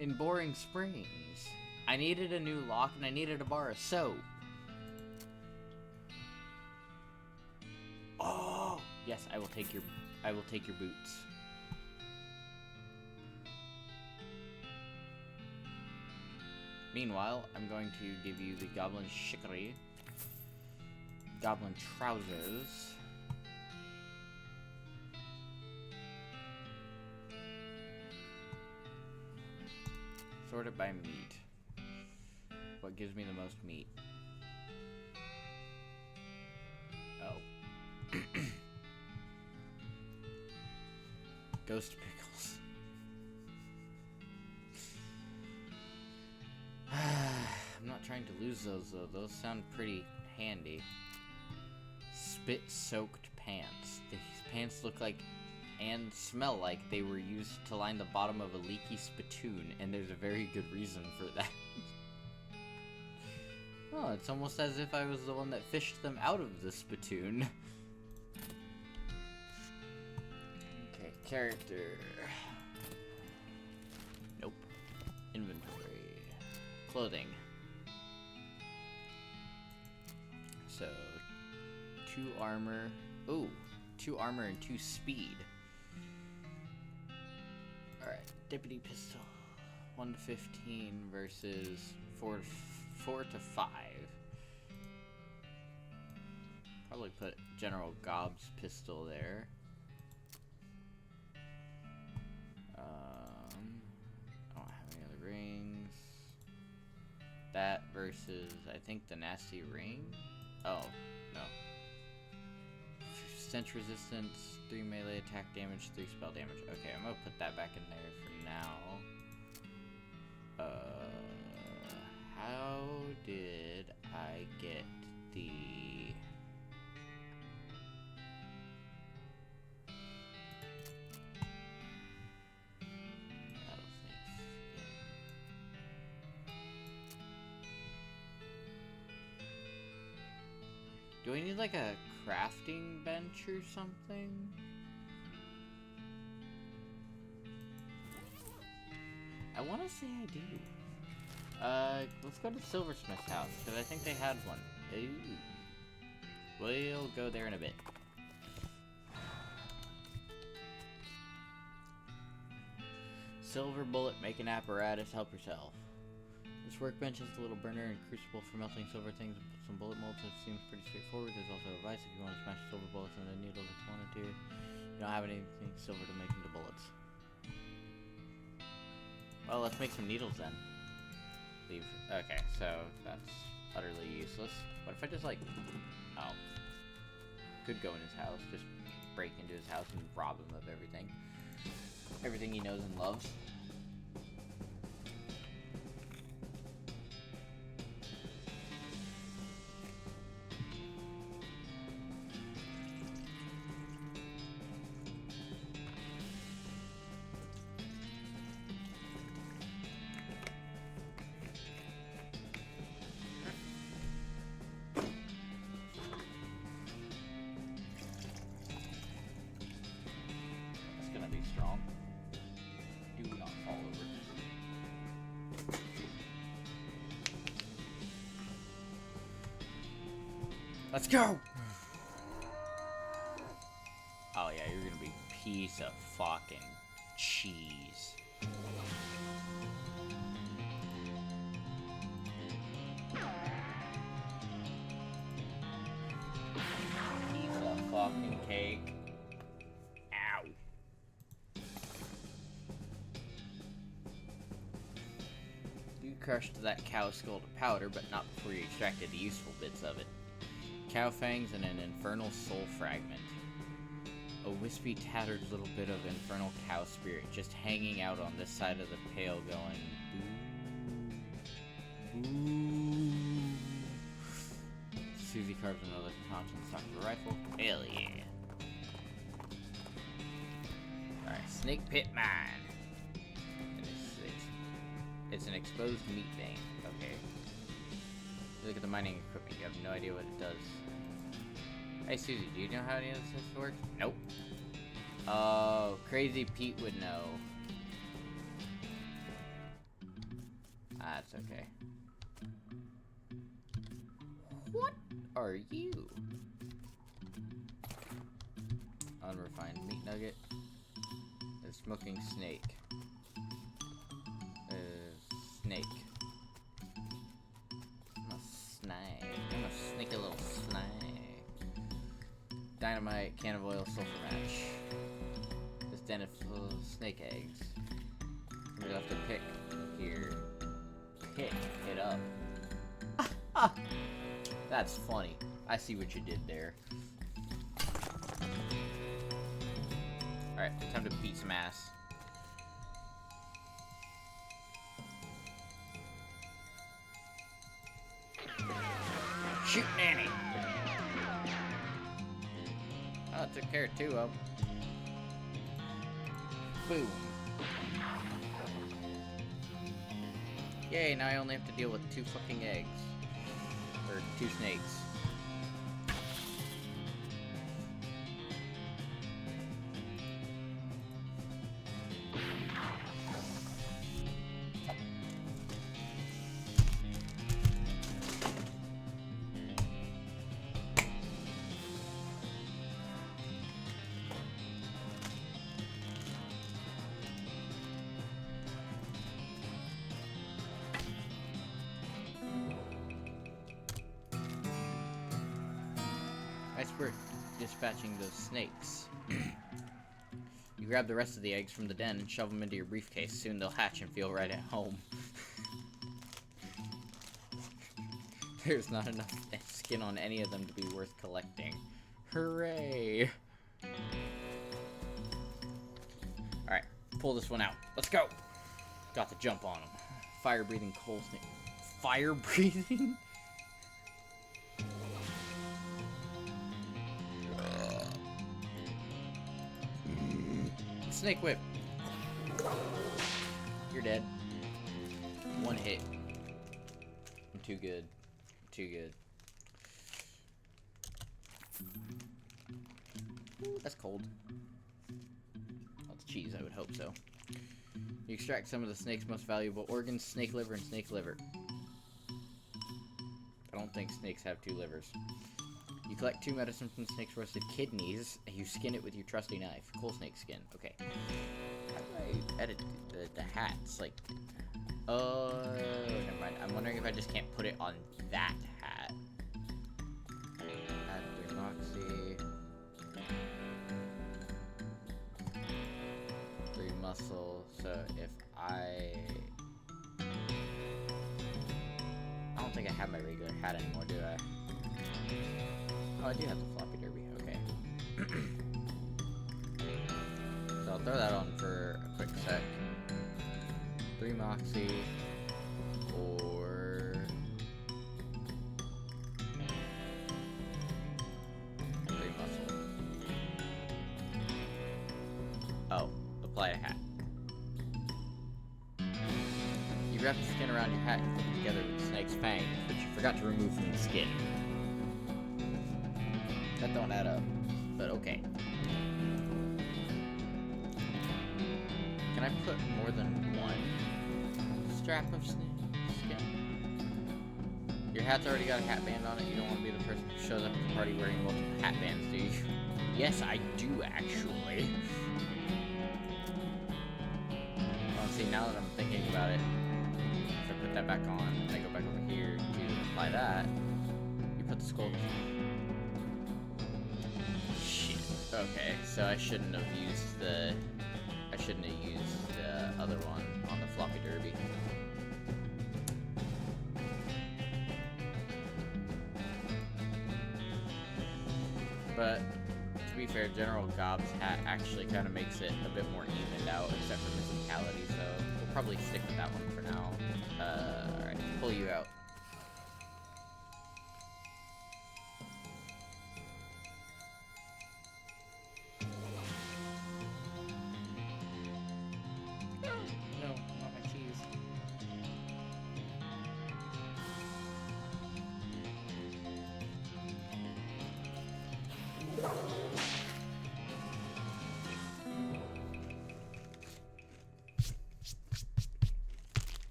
in Boring Springs. I needed a new lock and I needed a bar of soap. Oh! Yes, I will take your boots. Meanwhile, I'm going to give you the goblin chicory. Goblin trousers. Sorted by meat. What gives me the most meat? Oh. Ghost pickles. I'm not trying to lose those though. Those sound pretty handy. Spit-soaked pants. These pants look like and smell like they were used to line the bottom of a leaky spittoon, and there's a very good reason for that. Oh, it's almost as if I was the one that fished them out of the spittoon. Okay, character. Nope. Inventory. Clothing. So, 2 armor. Ooh, 2 armor and 2 speed. Alright, deputy pistol. 1 to 15 versus 4 to 5. Probably put General Gobb's pistol there. I don't have any other rings. That versus, I think, the nasty ring. Oh, no. Stench resistance, 3 melee attack damage, 3 spell damage. Okay, I'm gonna put that back in there for now. How did I get the... Do I need like a crafting bench or something? I want to say I do. Let's go to the silversmith's house, because I think they had one. Ooh. We'll go there in a bit. Silver bullet making apparatus, help yourself. This workbench has a little burner and crucible for melting silver things and put some bullet molds. It seems pretty straightforward. There's also a vice if you want to smash silver bullets into needles if you wanted to. You don't have anything silver to make into bullets. Well, let's make some needles then. Leave. Okay, so that's utterly useless. What if I just like... Oh. Could go in his house. Just break into his house and rob him of everything. Everything he knows and loves. Strong. Do not fall over. Let's go! Oh yeah, you're gonna be a piece of fucking cheese. Piece of fucking cake. Crushed that cow skull to powder, but not before you extracted the useful bits of it. Cow fangs and an infernal soul fragment. A wispy, tattered little bit of infernal cow spirit just hanging out on this side of the pail going, boo, boo. Susie carves another conch on the stock of a rifle. Hell yeah. Alright, snake pit mine. It's an exposed meat vein. Okay. You look at the mining equipment. You have no idea what it does. Hey, Susie, do you know how any of this works? Nope. Oh, Crazy Pete would know. That's okay. What are you? Unrefined meat nugget. A smoking snake. Snake. I'm a snake. I'm a sneaky little snake. Dynamite, can of oil, sulfur match. This den is full of snake eggs. Somebody left a pick here. Pick it up. That's funny. I see what you did there. Alright, time to beat some ass. Shoot Nanny! Oh, I took care of 2 of them. Boom. Yay, now I only have to deal with 2 fucking eggs. Or 2 snakes. Nice work dispatching those snakes. You grab the rest of the eggs from the den and shove them into your briefcase. Soon they'll hatch and feel right at home. There's not enough skin on any of them to be worth collecting. Hooray! Alright, pull this one out. Let's go! Got the jump on them. Fire-breathing coal snake. Fire-breathing? Snake whip. You're dead. 1 hit. I'm too good. Too good. Ooh, that's cold. That's cheese, I would hope so. You extract some of the snake's most valuable organs, snake liver and snake liver. I don't think snakes have 2 livers. You collect 2 medicine from the snake's roasted kidneys, and you skin it with your trusty knife. Cool snake skin. Okay. How do I edit the hats? Like, never mind. I'm wondering if I just can't put it on that hat. Add 3 moxie. 3 muscle. So if I don't think I have my regular hat anymore, do I? Oh, I do have the floppy derby, okay. So I'll throw that on for a quick sec. 3 moxie, or 3 muscle. Oh, apply a hat. You wrap the skin around your hat and put it together with the snake's fangs, which you forgot to remove from the skin. That don't add up, but okay. Can I put more than 1 strap of skin? Your hat's already got a hat band on it. You don't want to be the person who shows up at the party wearing multiple hat bands, do you? Yes, I do, actually. Well, see, now that I'm thinking about it, if I put that back on, and I go back over here to apply that, you put the skull... Okay, so I shouldn't have used the other one on the floppy derby. But to be fair, General Gobb's hat actually kind of makes it a bit more evened out, except for physicality. So we'll probably stick with that one for now. All right, pull you out.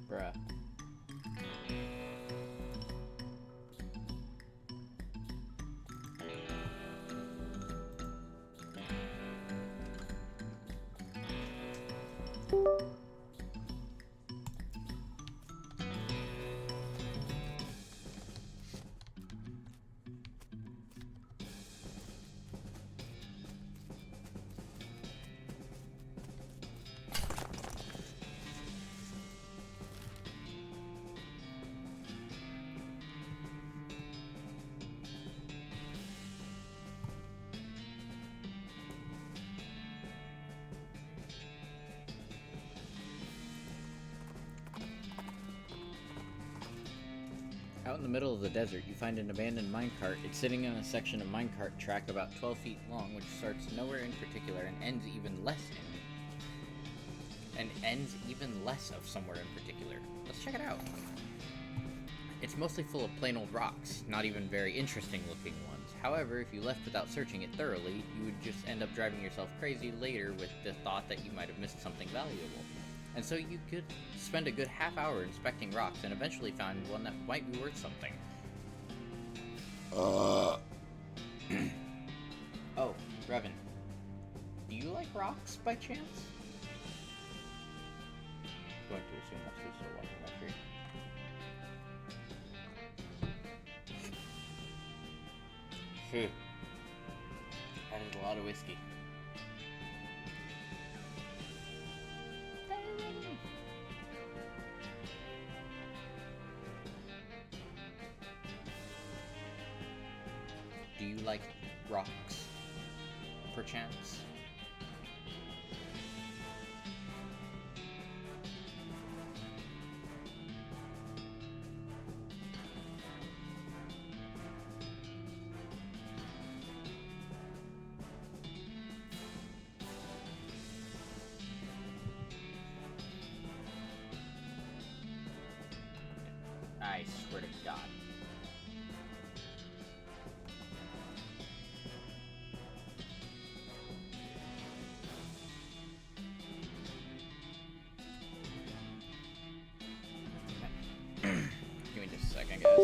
Bruh. Out in the middle of the desert, you find an abandoned minecart. It's sitting on a section of minecart track about 12 feet long, which starts nowhere in particular and ends even less of somewhere in particular. Let's check it out. It's mostly full of plain old rocks, not even very interesting looking ones. However, if you left without searching it thoroughly, you would just end up driving yourself crazy later with the thought that you might have missed something valuable. And so you could spend a good half hour inspecting rocks and eventually find one that might be worth something. Oh, Revan, do you like rocks by chance? I'm going to assume that's who's still watching my stream. Phew. That is a lot of whiskey. Do you like rocks, perchance? I swear to God. Give me just a second, guys.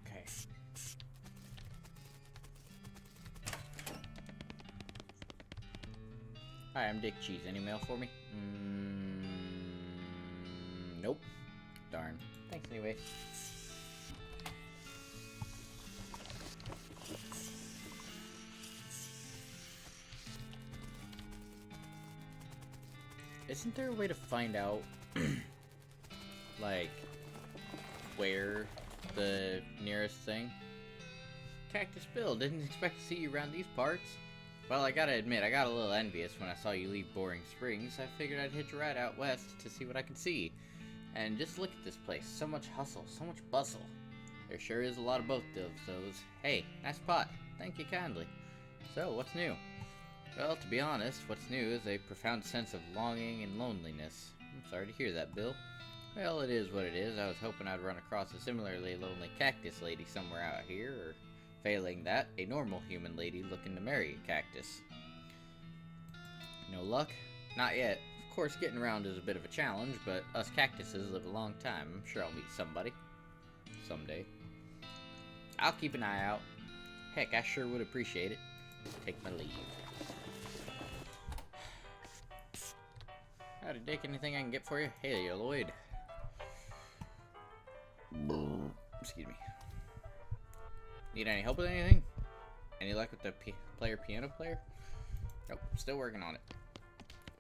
Okay. Hi, I'm Dick Cheese. Any mail for me? Nope. Darn. Thanks anyway. Isn't there a way to find out, like, where the nearest thing? Cactus Bill, didn't expect to see you around these parts. Well, I gotta admit, I got a little envious when I saw you leave Boring Springs. I figured I'd hitch a ride out west to see what I could see. And just look at this place. So much hustle, so much bustle. There sure is a lot of both of those. Hey, nice pot. Thank you kindly. So, what's new? Well, to be honest, what's new is a profound sense of longing and loneliness. I'm sorry to hear that, Bill. Well, it is what it is. I was hoping I'd run across a similarly lonely cactus lady somewhere out here, or failing that, a normal human lady looking to marry a cactus. No luck? Not yet. Of course, getting around is a bit of a challenge, but us cactuses live a long time. I'm sure I'll meet somebody. Someday. I'll keep an eye out. Heck, I sure would appreciate it. Take my leave. Howdy, Dick. Anything I can get for you? Hey, Lloyd. Excuse me. Need any help with anything? Any luck with the piano player? Nope, still working on it.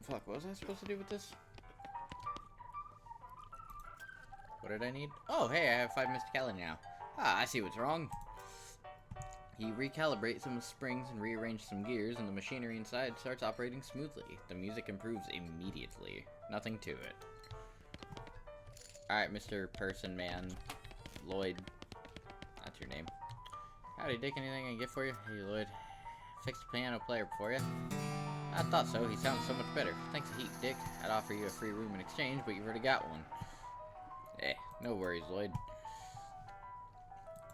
Fuck, what was I supposed to do with this? What did I need? Oh, hey, I have 5 Mysticality now. Ah, I see what's wrong. You recalibrate some springs and rearrange some gears, and the machinery inside starts operating smoothly. The music improves immediately. Nothing to it. Alright, Mr. Person Man. Lloyd. that's your name. Howdy, Dick. Anything I can get for you? Hey, Lloyd. Fixed the piano player for you. I thought so. He sounds so much better. Thanks a heap, Dick. I'd offer you a free room in exchange, but you've already got one. Eh, no worries, Lloyd.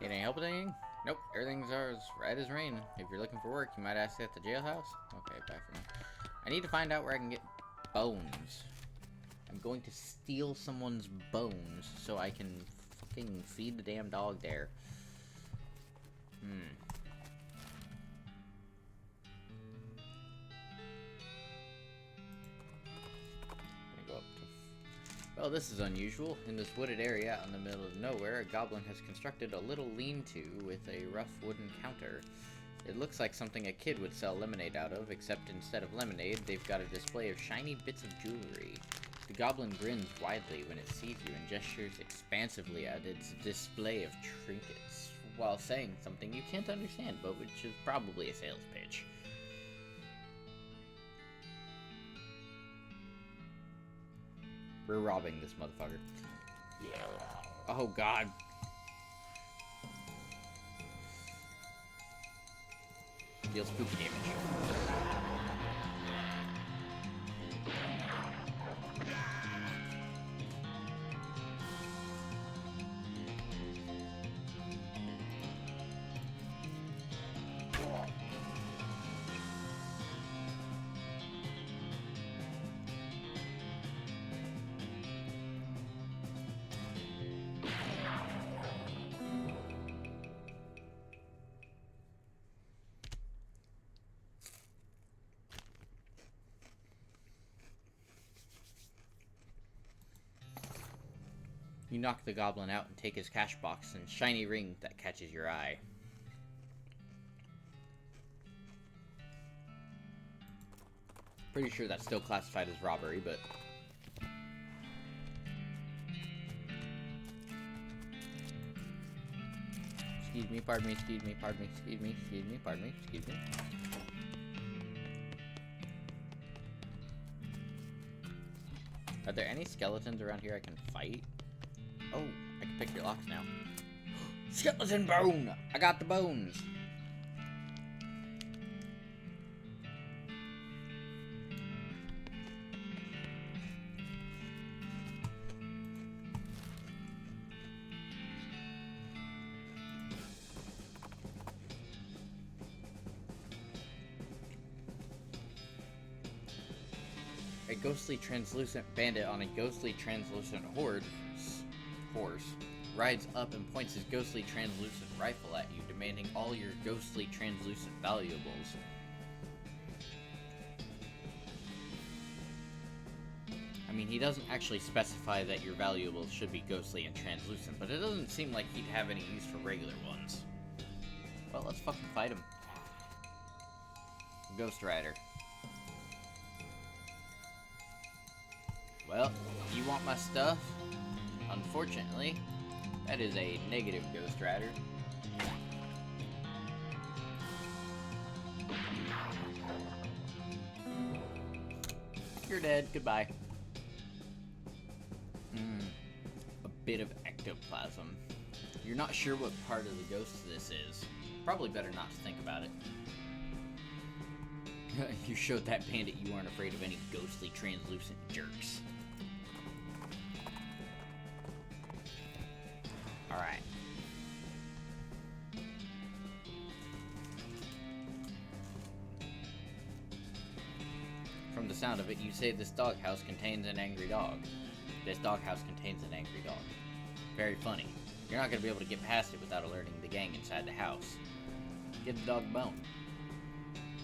Need any help with anything? Nope, everything's ours, right as rain. If you're looking for work, you might ask at the jailhouse. Okay, bye for now. I need to find out where I can get bones. I'm going to steal someone's bones so I can fucking feed the damn dog there. Well, this is unusual. In this wooded area out in the middle of nowhere, a goblin has constructed a little lean-to with a rough wooden counter. It looks like something a kid would sell lemonade out of, except instead of lemonade, they've got a display of shiny bits of jewelry. The goblin grins widely when it sees you and gestures expansively at its display of trinkets, while saying something you can't understand, but which is probably a sales pitch. We're robbing this motherfucker. Yeah. Oh, God. Deal spooky damage. You knock the goblin out and take his cash box and shiny ring that catches your eye. Pretty sure that's still classified as robbery, but... Excuse me, pardon me, excuse me, pardon me, excuse me, excuse me, pardon me, excuse me. Are there any skeletons around here I can fight? Oh, I can pick your locks now. Skeleton bone! I got the bones! A ghostly translucent bandit on a ghostly translucent horse rides up and points his ghostly translucent rifle at you, demanding all your ghostly translucent valuables. I mean, he doesn't actually specify that your valuables should be ghostly and translucent, but it doesn't seem like he'd have any use for regular ones. Well, let's fucking fight him. Ghost Rider. Well, you want my stuff? Unfortunately, that is a negative Ghost Rider. You're dead. Goodbye. A bit of ectoplasm. You're not sure what part of the ghost this is. Probably better not to think about it. You showed that bandit you aren't afraid of any ghostly translucent jerks. Alright. From the sound of it, you say this doghouse contains an angry dog. This doghouse contains an angry dog. Very funny. You're not going to be able to get past it without alerting the gang inside the house. Give the dog a bone.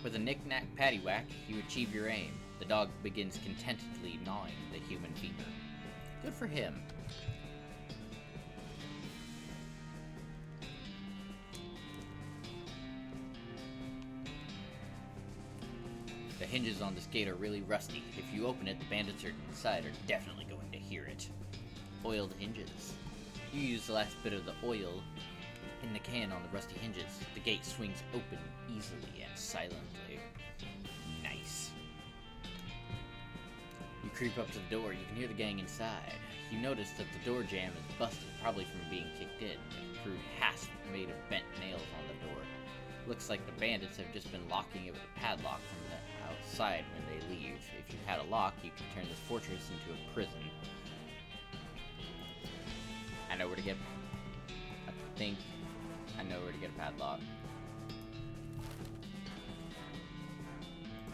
With a knick-knack paddywhack, you achieve your aim. The dog begins contentedly gnawing the human femur. Good for him. The hinges on this gate are really rusty. If you open it, the bandits inside are definitely going to hear it. Oiled hinges. You use the last bit of the oil in the can on the rusty hinges. The gate swings open easily and silently. Nice. You creep up to the door. You can hear the gang inside. you notice that the door jamb is busted, probably from being kicked in. A crude hasp made of bent nails on the door. Looks like the bandits have just been locking it with a padlock from the outside when they leave. If you had a lock, you could turn this fortress into a prison. I know where to get... I think I know where to get a padlock.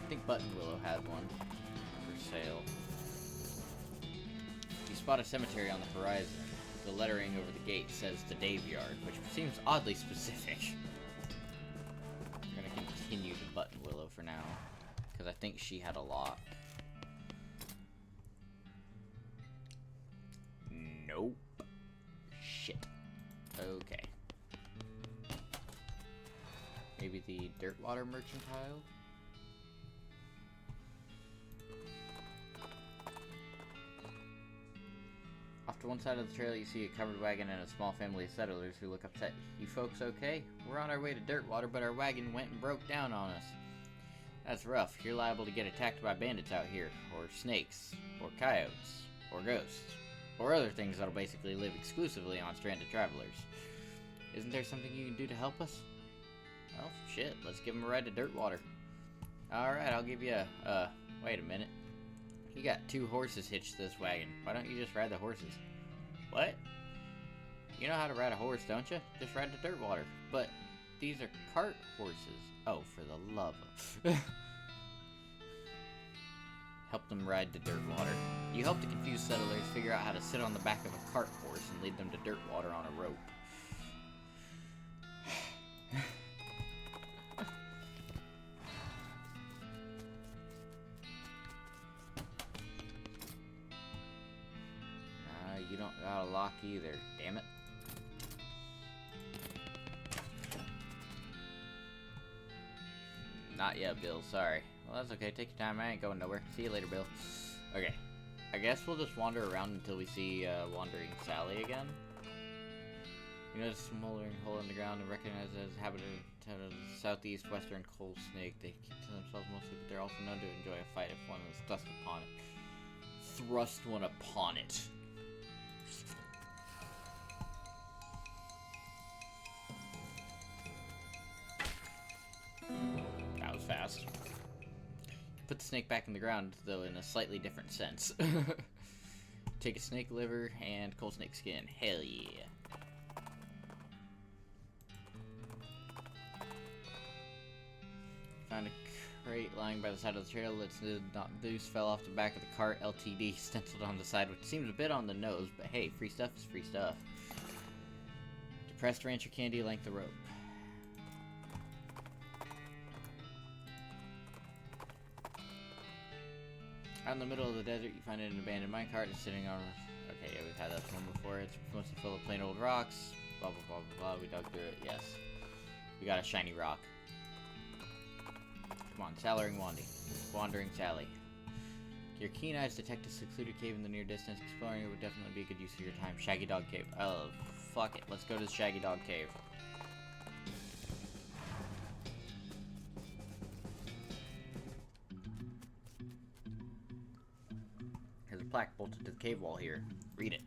I think Button Willow has one for sale. You spot a cemetery on the horizon. The lettering over the gate says the Daveyard, which seems oddly specific. We're gonna continue to Button Willow for now, because I think she had a lock. Nope. Shit. Okay. Maybe the Dirtwater Mercantile? Off to one side of the trail, you see a covered wagon and a small family of settlers who look upset. You folks okay? We're on our way to Dirtwater, but our wagon went and broke down on us. That's rough. You're liable to get attacked by bandits out here, or snakes, or coyotes, or ghosts, or other things that'll basically live exclusively on stranded travelers. Isn't there something you can do to help us? Well, shit, let's give them a ride to Dirtwater. Alright, I'll give you a, wait a minute. You got 2 horses hitched to this wagon. Why don't you just ride the horses? What? You know how to ride a horse, don't you? Just ride to Dirtwater. But these are cart horses. Oh, for the love of... Help them ride to Dirtwater. You help the confused settlers figure out how to sit on the back of a cart horse and lead them to Dirtwater on a rope. You don't got a lock either, damn it. Not yet, Bill, sorry. Well, that's okay, take your time, I ain't going nowhere. See you later, Bill. Okay, I guess we'll just wander around until we see Wandering Sally again. You notice a smoldering hole in the ground and recognize it as inhabited of the southeast western coal snake. They keep to themselves mostly, but they're also known to enjoy a fight if one is thrust upon it. Thrust one upon it. That was fast. Put the snake back in the ground, though in a slightly different sense. Take a snake liver and coal snake skin. Hell yeah. Found a crate lying by the side of the trail. Its noose fell off the back of the cart. LTD stenciled on the side, which seems a bit on the nose, but hey, free stuff is free stuff. Depressed rancher candy, length of rope. Out in the middle of the desert, you find an abandoned minecart. It's sitting on... Okay, yeah, we've had that one before. It's mostly full of plain old rocks. Blah, blah, blah, blah, blah. We dug through it. Yes. We got a shiny rock. Come on, Wandering Sally. Your keen eyes detect a secluded cave in the near distance. Exploring it would definitely be a good use of your time. Shaggy Dog Cave. Oh, fuck it. Let's go to the Shaggy Dog Cave. There's a plaque bolted to the cave wall here. Read it.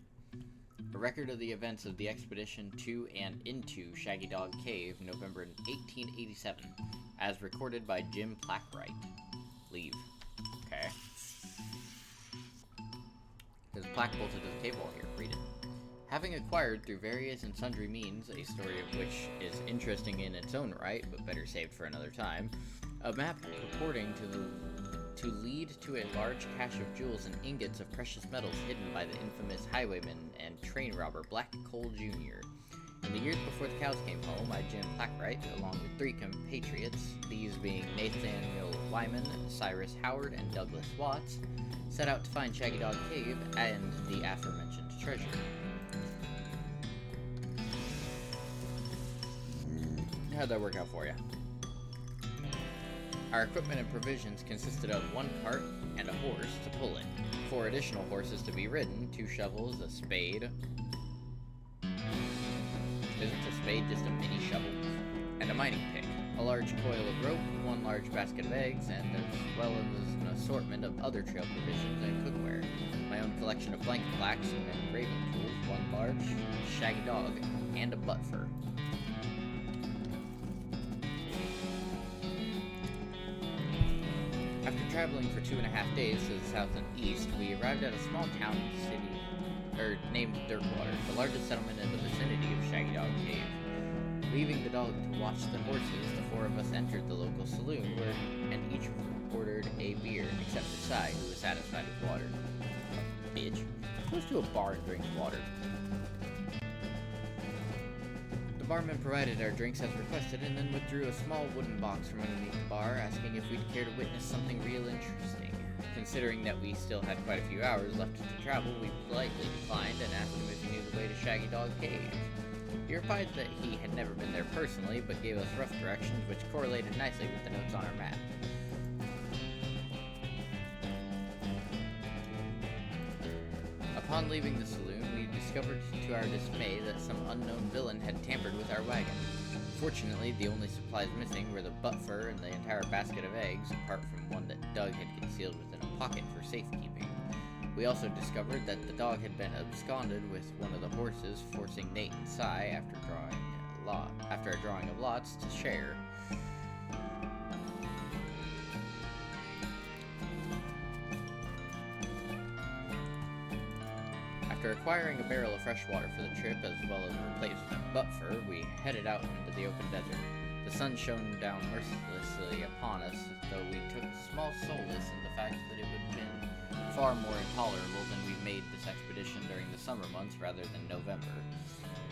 A record of the events of the expedition to and into Shaggy Dog Cave, November 1887, as recorded by Jim Plackwright. Leave. Okay. There's a plaque bolted to the cave wall here. Read it. Having acquired through various and sundry means, a story of which is interesting in its own right, but better saved for another time, a map purporting to lead to a large cache of jewels and ingots of precious metals hidden by the infamous highwayman and train robber Black Cole Jr. In the years before the cows came home, I, Jim Plackwright, along with 3 compatriots, these being Nathaniel Wyman, Cyrus Howard, and Douglas Watts, set out to find Shaggy Dog Cave and the aforementioned treasure. How'd that work out for you? Our equipment and provisions consisted of 1 cart and a horse to pull it, 4 additional horses to be ridden, 2 shovels, a spade. Isn't a spade just a mini shovel? And a mining pick, a large coil of rope, 1 large basket of eggs, and as well as an assortment of other trail provisions and cookware. My my own collection of blanket plaques and engraving tools, one large, shaggy dog, and a butt fur. After traveling for 2.5 days to the south and east, we arrived at a small town named Dirtwater, the largest settlement in the vicinity of Shaggy Dog Cave. Leaving the dog to watch the horses, the four of us entered the local saloon and each ordered a beer, except for Sai, who was satisfied with water. Bitch. Goes to a bar and drinks water. The barman provided our drinks as requested and then withdrew a small wooden box from underneath the bar, asking if we'd care to witness something real interesting. Considering that we still had quite a few hours left to travel, we politely declined and asked him if he knew the way to Shaggy Dog Cave. He replied that he had never been there personally, but gave us rough directions which correlated nicely with the notes on our map. Upon leaving the saloon, we discovered to our dismay that some unknown villain had tampered with our wagon. Fortunately, the only supplies missing were the butt fur and the entire basket of eggs, apart from one that Doug had concealed within a pocket for safekeeping. We also discovered that the dog had been absconded with one of the horses, forcing Nate and Sai, after a drawing of lots, to share. After acquiring a barrel of fresh water for the trip, as well as a replacement butt fur, we headed out into the open desert. The sun shone down mercilessly upon us, though we took small solace in the fact that it would have been far more intolerable than we made this expedition during the summer months rather than November.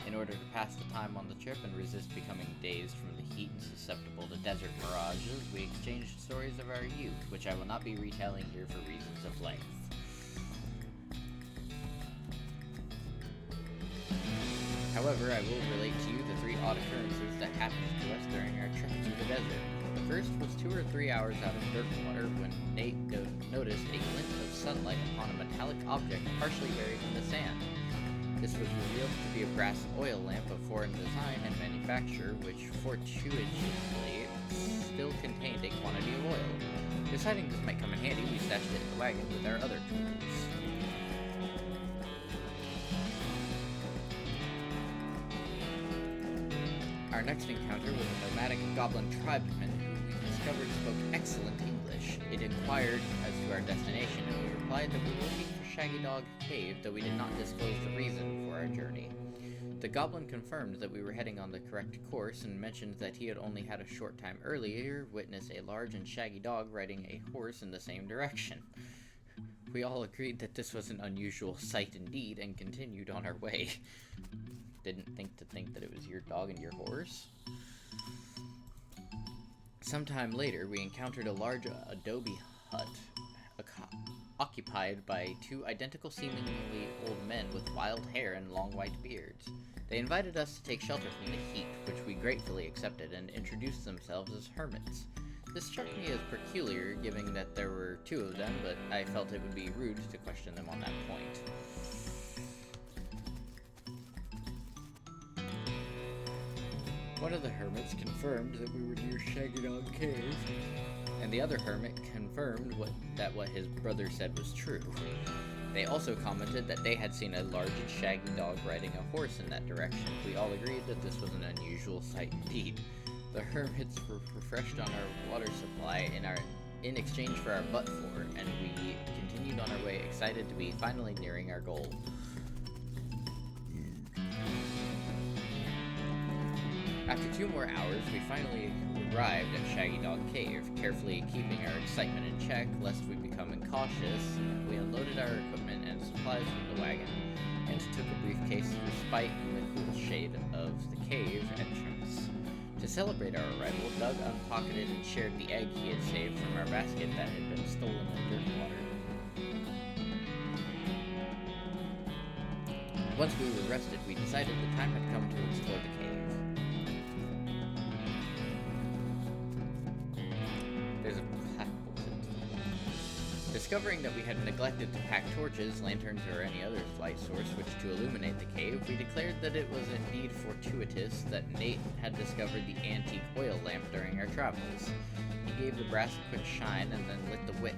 In order to pass the time on the trip and resist becoming dazed from the heat and susceptible to desert mirages, we exchanged stories of our youth, which I will not be retelling here for reasons of length. However, I will relate to you the 3 odd occurrences that happened to us during our trip through the desert. The first was 2 or 3 hours out of Dirtwater when Nate noticed a glint of sunlight upon a metallic object partially buried in the sand. This was revealed to be a brass oil lamp of foreign design and manufacture, which fortuitously still contained a quantity of oil. Deciding this might come in handy, we stashed it in the wagon with our other tools. Our next encounter was a nomadic goblin tribesman who we discovered spoke excellent English. It inquired as to our destination, and we replied that we were looking for Shaggy Dog Cave, though we did not disclose the reason for our journey. The goblin confirmed that we were heading on the correct course and mentioned that he had only had a short time earlier witnessed a large and shaggy dog riding a horse in the same direction. We all agreed that this was an unusual sight indeed and continued on our way. Didn't think that it was your dog and your horse. Sometime later, we encountered a large adobe hut occupied by 2 identical seemingly old men with wild hair and long white beards. They invited us to take shelter from the heat, which we gratefully accepted, and introduced themselves as hermits. This struck me as peculiar, given that there were 2 of them, but I felt it would be rude to question them on that point. One of the hermits confirmed that we were near Shaggy Dog Cave, and the other hermit confirmed that what his brother said was true. They also commented that they had seen a large and shaggy dog riding a horse in that direction. We all agreed that this was an unusual sight indeed. The hermits were refreshed on our water supply in exchange for our butt fur, and we continued on our way excited to be finally nearing our goal. After 2 more hours, we finally arrived at Shaggy Dog Cave. Carefully keeping our excitement in check, lest we become incautious, we unloaded our equipment and supplies from the wagon, and took a briefcase to respite in the cool shade of the cave entrance. To celebrate our arrival, Doug unpocketed and shared the egg he had saved from our basket that had been stolen in Dirtwater. Once we were rested, we decided the time had come to explore the cave. There's a black bullet. Discovering that we had neglected to pack torches, lanterns, or any other light source which to illuminate the cave, we declared that it was indeed fortuitous that Nate had discovered the antique oil lamp during our travels. He gave the brass a quick shine and then lit the wick.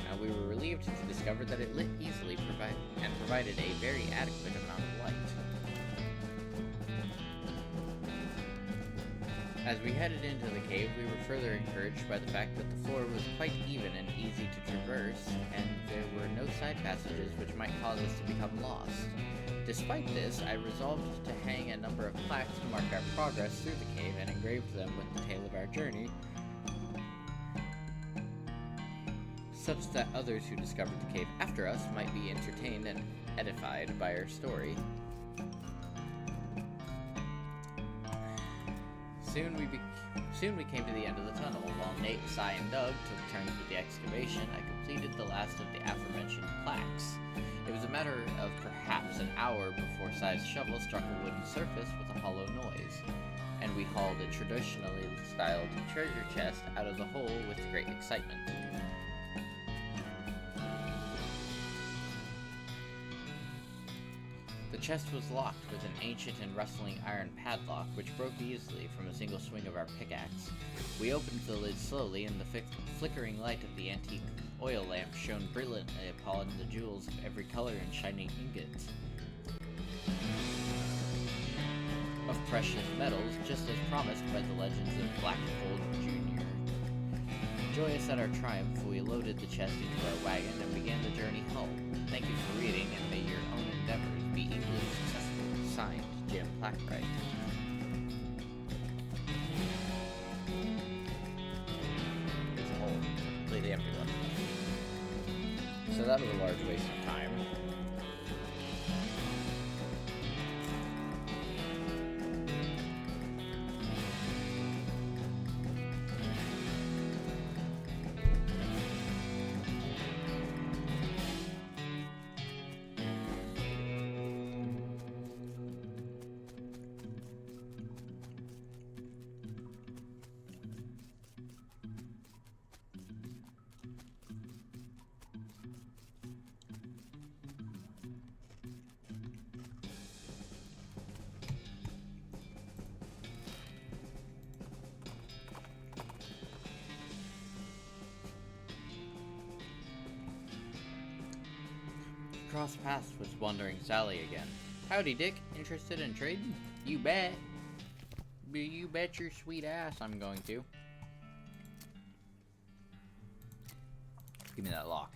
Now and we were relieved to discover that it lit easily and provided a very adequate amount of light. As we headed into the cave, we were further encouraged by the fact that the floor was quite even and easy to traverse, and there were no side passages which might cause us to become lost. Despite this, I resolved to hang a number of plaques to mark our progress through the cave and engraved them with the tale of our journey, such that others who discovered the cave after us might be entertained and edified by our story. Soon we came to the end of the tunnel. While Nate, Cy, and Doug took turns with the excavation, I completed the last of the aforementioned plaques. It was a matter of perhaps an hour before Cy's shovel struck a wooden surface with a hollow noise, and we hauled a traditionally styled treasure chest out of the hole with great excitement. The chest was locked with an ancient and rustling iron padlock, which broke easily from a single swing of our pickaxe. We opened the lid slowly, and the flickering light of the antique oil lamp shone brilliantly upon the jewels of every color and shining ingots of precious metals, just as promised by the legends of Black Gold Jr. Joyous at our triumph, we loaded the chest into our wagon and began the journey home. Thank you for reading, and may your own endeavors be equally successful. Signed, Jim Plackright. There's a hole. Completely empty one. So that was a large waste of time. Cross paths with Wandering Sally again. Howdy, Dick. Interested in trading? You bet. You bet your sweet ass I'm going to. Give me that lock.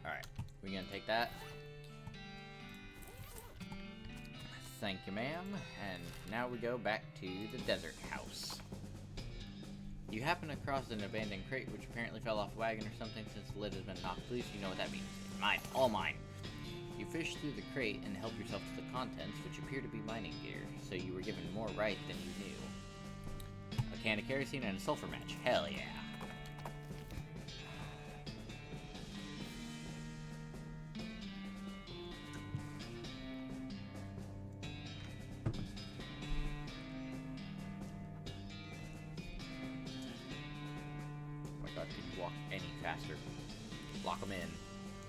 Alright, we're gonna take that. Thank you, ma'am. And now we go back to the desert house. You happen across an abandoned crate which apparently fell off a wagon or something since the lid has been knocked loose. You know what that means. It's mine. All mine. You fish through the crate and help yourself to the contents, which appear to be mining gear, so you were given more right than you knew. A can of kerosene and a sulfur match. Hell yeah. Couldn't walk any faster. Lock them in.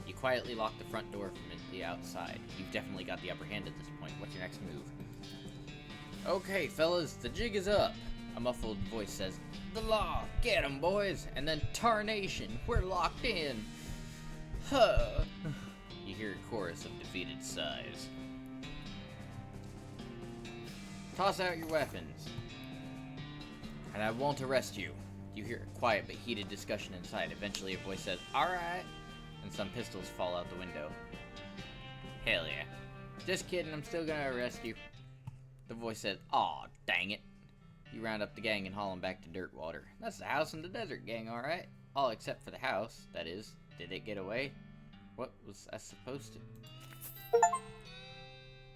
You quietly lock the front door from the outside. You've definitely got the upper hand at this point. What's your next move? Okay, fellas, the jig is up. A muffled voice says, "The law, get 'em, boys!" And then, "Tarnation, we're locked in." Huh. You hear a chorus of defeated sighs. Toss out your weapons, and I won't arrest you. You hear a quiet but heated discussion inside. Eventually a voice says, "Alright," and some pistols fall out the window. Hell yeah. Just kidding, I'm still gonna arrest you. The voice says, "Aw, dang it." You round up the gang and haul them back to Dirtwater. That's the house in the desert, gang, alright? All except for the house, that is. Did it get away? What was I supposed to...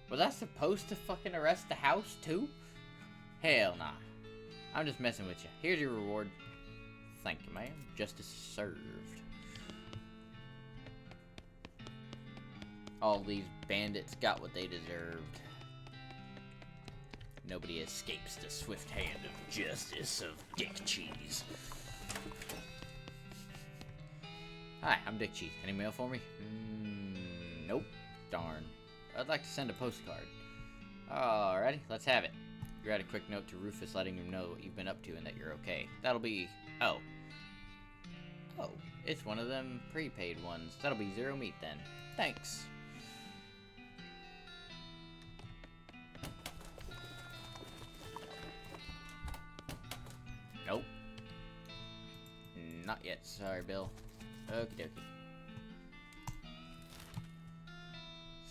Was I supposed to fucking arrest the house, too? Hell nah. I'm just messing with you. Here's your reward. Thank you, ma'am. Justice served. All these bandits got what they deserved. Nobody escapes the swift hand of justice of Dick Cheese. Hi, I'm Dick Cheese. Any mail for me? Nope. Darn. I'd like to send a postcard. Alrighty, let's have it. You write a quick note to Rufus letting him know what you've been up to and that you're okay. That'll be... Oh, it's one of them prepaid ones. That'll be 0 meat then. Thanks. Nope. Not yet. Sorry, Bill. Okie dokie.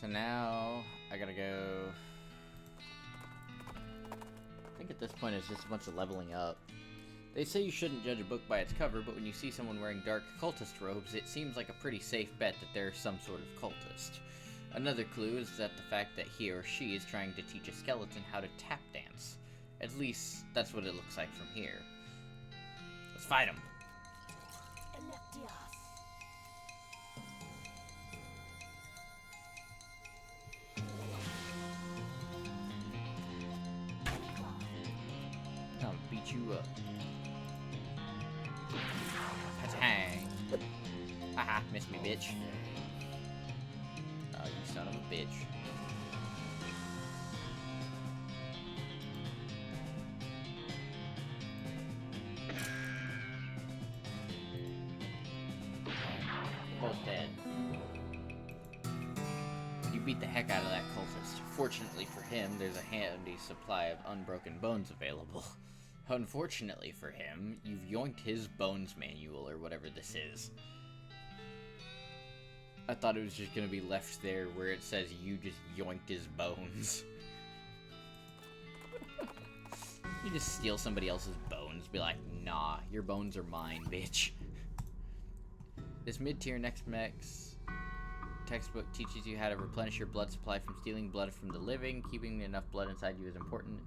So now, I gotta go... I think at this point it's just a bunch of leveling up. They say you shouldn't judge a book by its cover, but when you see someone wearing dark cultist robes, it seems like a pretty safe bet that they're some sort of cultist. Another clue is that the fact that he or she is trying to teach a skeleton how to tap dance. At least, that's what it looks like from here. Let's fight him! I'll beat you up. Patang! Haha, missed me, bitch. Oh, you son of a bitch. Both dead. You beat the heck out of that cultist. Fortunately for him, there's a handy supply of unbroken bones available. Unfortunately for him, you've yoinked his bones manual, or whatever this is. I thought it was just gonna be left there where it says you just yoinked his bones. You just steal somebody else's bones, be like, nah, your bones are mine, bitch. This mid-tier Next Mex textbook teaches you how to replenish your blood supply from stealing blood from the living. Keeping enough blood inside you is important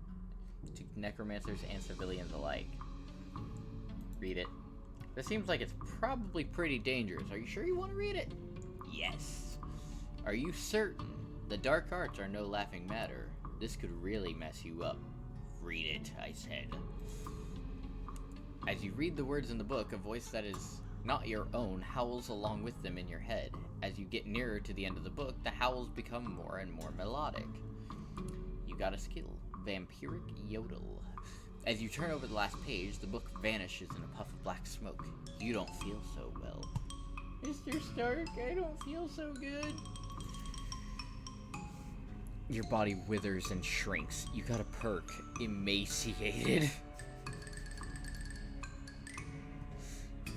to necromancers and civilians alike. Read it. This seems like it's probably pretty dangerous. Are you sure you want to read it? Yes. Are you certain? The dark arts are no laughing matter. This could really mess you up. Read it, I said. As you read the words in the book, a voice that is not your own howls along with them in your head. As you get nearer to the end of the book, the howls become more and more melodic. You got a skill. Vampiric Yodel. As you turn over the last page, the book vanishes in a puff of black smoke. You don't feel so well. Mr. Stark, I don't feel so good. Your body withers and shrinks. You got a perk. Emaciated.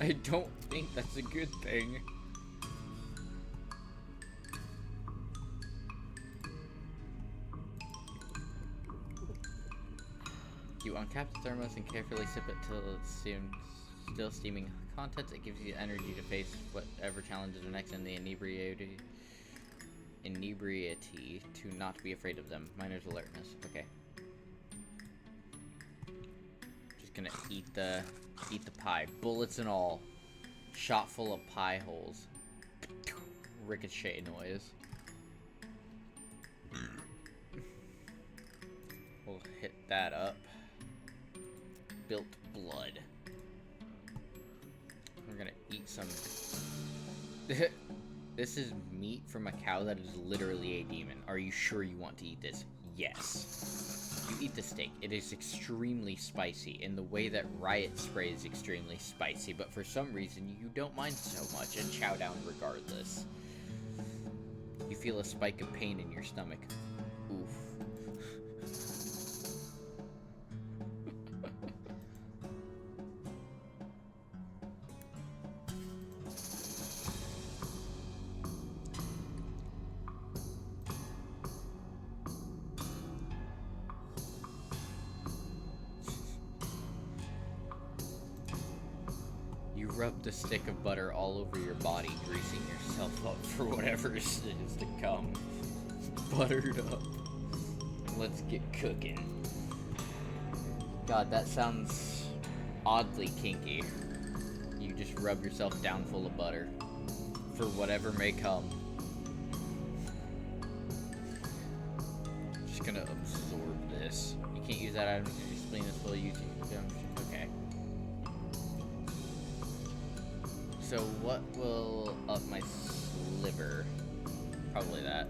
I don't think that's a good thing. You uncap the thermos and carefully sip it till it's still steaming contents. It gives you energy to face whatever challenges are next, and the inebriety to not be afraid of them. Miner's alertness. Okay. Just gonna eat the pie. Bullets and all. Shot full of pie holes. Ricochet noise. We'll hit that up. Built blood. We're gonna eat some. This is meat from a cow that is literally a demon. Are you sure you want to eat this? Yes. You eat the steak. It is extremely spicy in the way that Riot Spray is extremely spicy, but for some reason you don't mind so much and chow down regardless. You feel a spike of pain in your stomach. Oof. You rub the stick of butter all over your body, greasing yourself up for whatever is to come. Buttered up. Let's get cooking. God, that sounds oddly kinky. You just rub yourself down full of butter for whatever may come. Just gonna absorb this. You can't use that item if your spleen is full. You okay. So what will up my sliver? Probably that.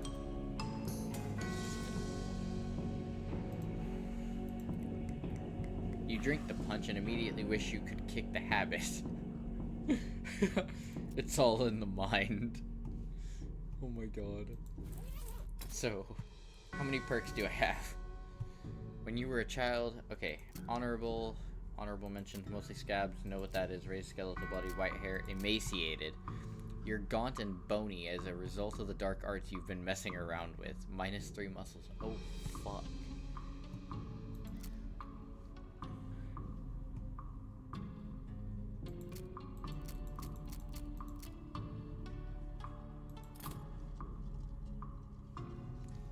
You drink the punch and immediately wish you could kick the habit. It's all in the mind. Oh my god. So, how many perks do I have? When you were a child, okay, honorable mentions, mostly scabs, know what that is, raised skeletal body, white hair, emaciated. You're gaunt and bony as a result of the dark arts you've been messing around with. -3 muscles. Oh, fuck.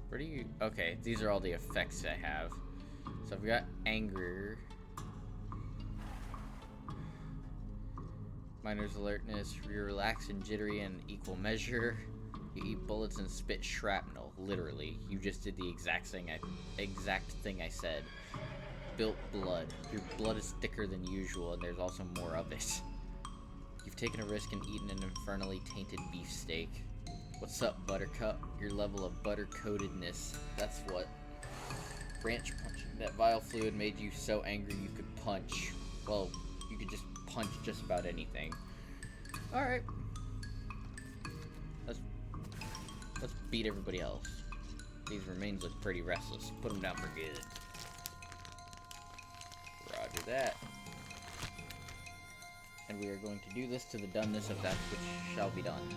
Where do you... Okay, these are all the effects I have. So I've got anger. Miner's alertness. You're relaxed and jittery in equal measure. You eat bullets and spit shrapnel. Literally. You just did the exact thing I said. Built blood. Your blood is thicker than usual and there's also more of it. You've taken a risk and eaten an infernally tainted beefsteak. What's up, Buttercup? Your level of butter-coatedness. That's what. Branch punching. That vile fluid made you so angry you could punch. Well, you could just punch just about anything. Alright. Let's beat everybody else. These remains look pretty restless. Put them down for good. Roger that. And we are going to do this to the doneness of that which shall be done.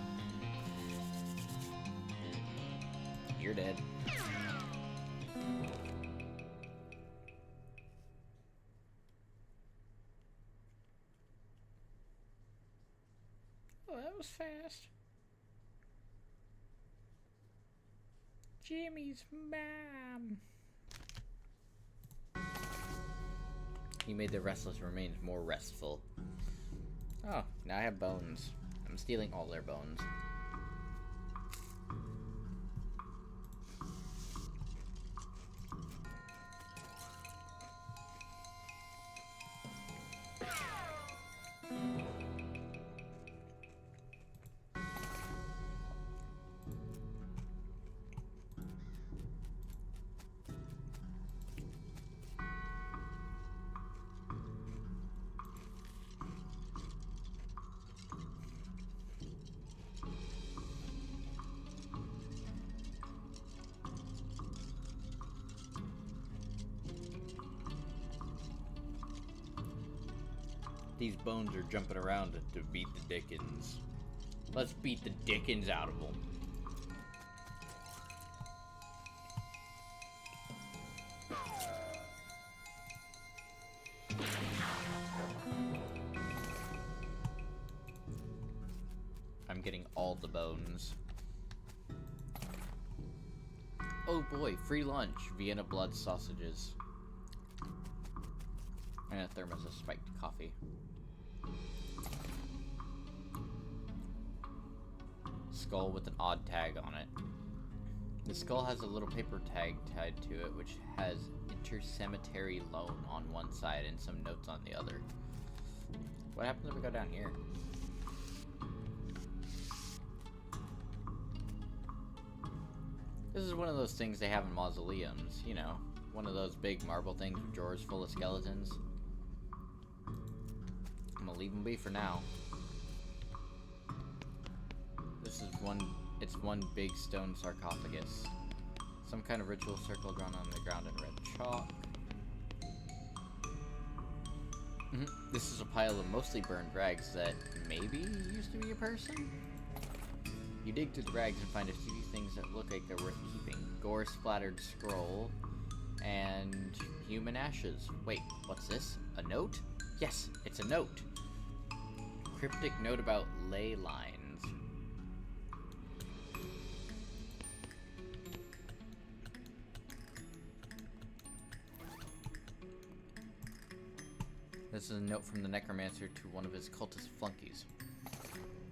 You're dead. Oh, that was fast. Jimmy's mom. You made the restless remains more restful. Oh, now I have bones. I'm stealing all their bones. These bones are jumping around to beat the Dickens. Let's beat the Dickens out of them. I'm getting all the bones. Oh boy, free lunch. Vienna blood sausages. And a thermos of spiked coffee. Skull with an odd tag on it. The skull has a little paper tag tied to it, which has intercemetery loan on one side and some notes on the other. What happens if we go down here? This is one of those things they have in mausoleums, you know. One of those big marble things with drawers full of skeletons. I'm gonna leave them be for now. This is it's one big stone sarcophagus. Some kind of ritual circle drawn on the ground in red chalk. This is a pile of mostly burned rags that maybe used to be a person? You dig through the rags and find a few things that look like they're worth keeping. Gore-splattered scroll and human ashes. Wait, what's this? A note? Yes, it's a note. Cryptic note about ley lines. This is a note from the necromancer to one of his cultist flunkies.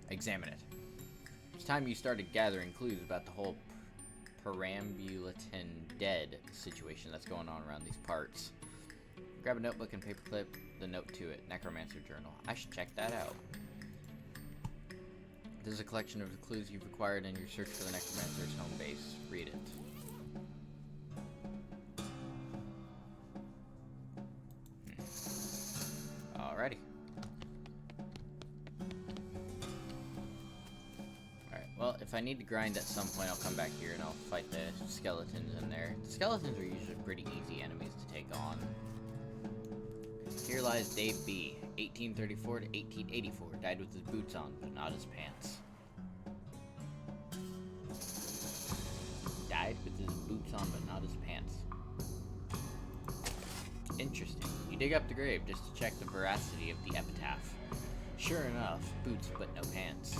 Examine it. It's time you started gathering clues about the whole perambulatin dead situation that's going on around these parts. Grab a notebook and paperclip the note to it. Necromancer Journal. I should check that out. This is a collection of the clues you've acquired in your search for the Necromancer's home base. Read it. Alrighty. Alright, well, if I need to grind at some point, I'll come back here and I'll fight the skeletons in there. The skeletons are usually pretty easy enemies to take on. Here lies Dave B., 1834 to 1884. Died with his boots on, but not his pants. Died with his boots on, but not his pants. Interesting. You dig up the grave just to check the veracity of the epitaph. Sure enough, boots but no pants.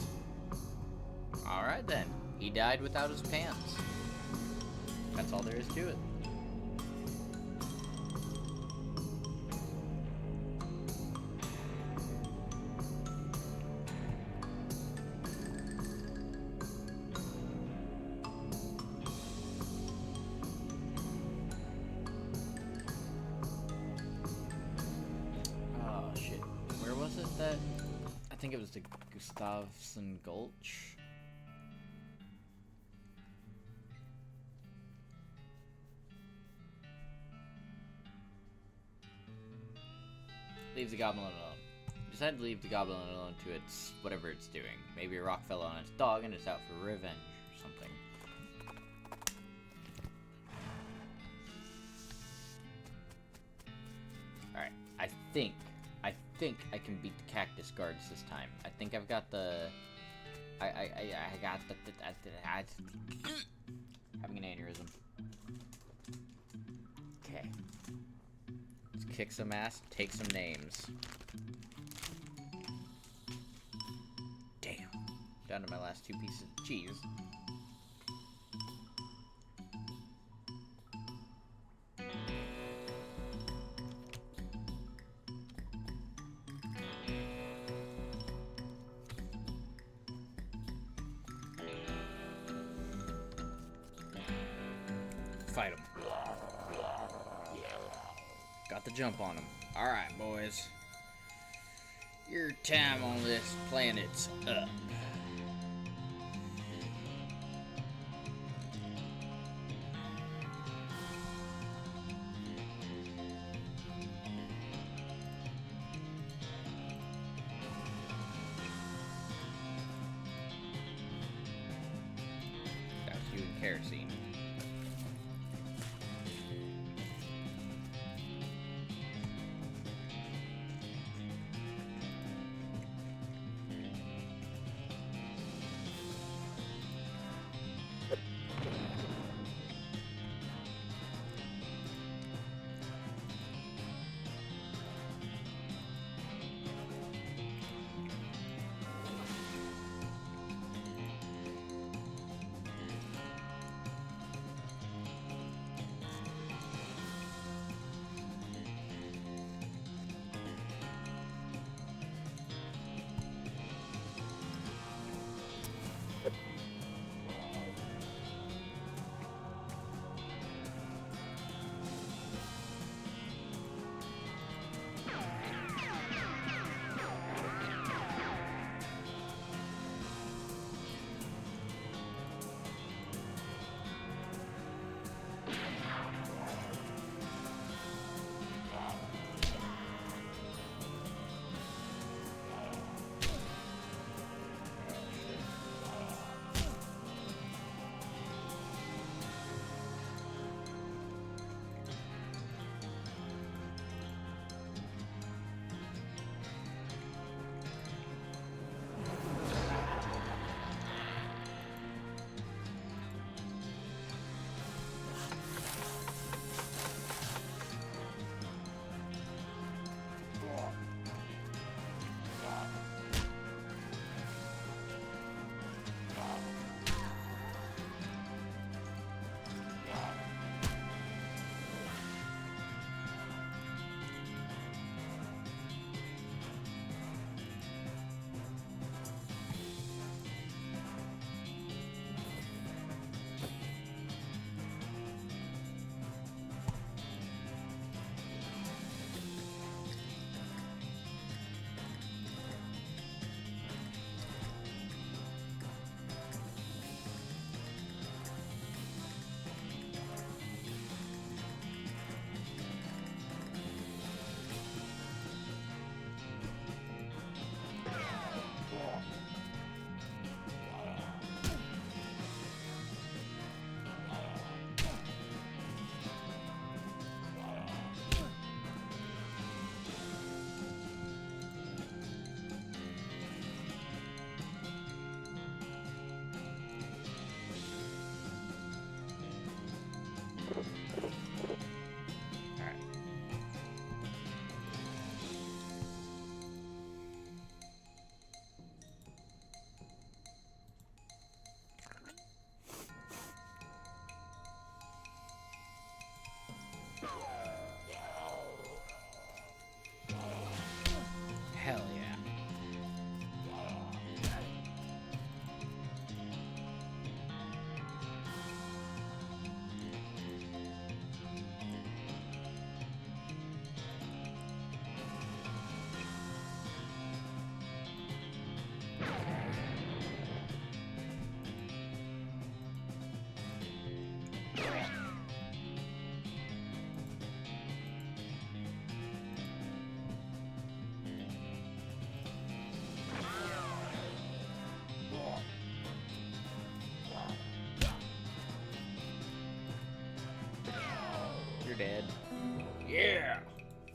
Alright then, he died without his pants. That's all there is to it. I think it was the Gustavsson Gulch. Leave the goblin alone. Decide to leave the goblin alone to its whatever it's doing. Maybe a rock fell on its dog and it's out for revenge or something. Alright, I think I can beat the cactus guards this time. I think I've got the... I got the... having an aneurysm. Okay. Let's kick some ass, take some names. Damn. Down to my last 2 pieces of cheese. Fight him. Got the jump on him. Alright, boys. Your time on this planet's up. That's you and kerosene.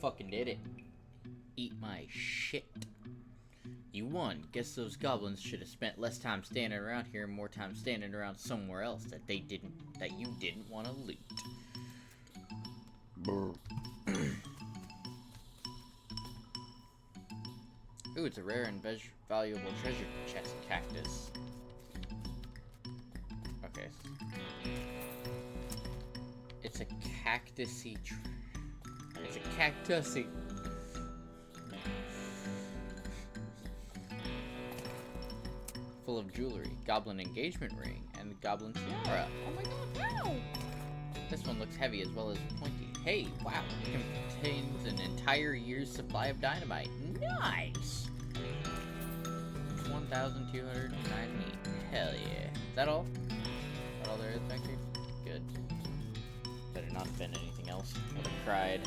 fucking did it. Eat my shit. You won. Guess those goblins should have spent less time standing around here and more time standing around somewhere else that you didn't want to loot. Ooh, it's a rare and valuable treasure chest cactus. Okay. It's a cactusy It's a cactusy. Full of jewelry, goblin engagement ring, and the goblin tiara. Oh my god, wow! This one looks heavy as well as pointy. Hey, wow, it contains an entire year's supply of dynamite. Nice! 1,290. Hell yeah. Is that all? Is that all there is back here? Good. Better not spend anything else. I would have cried.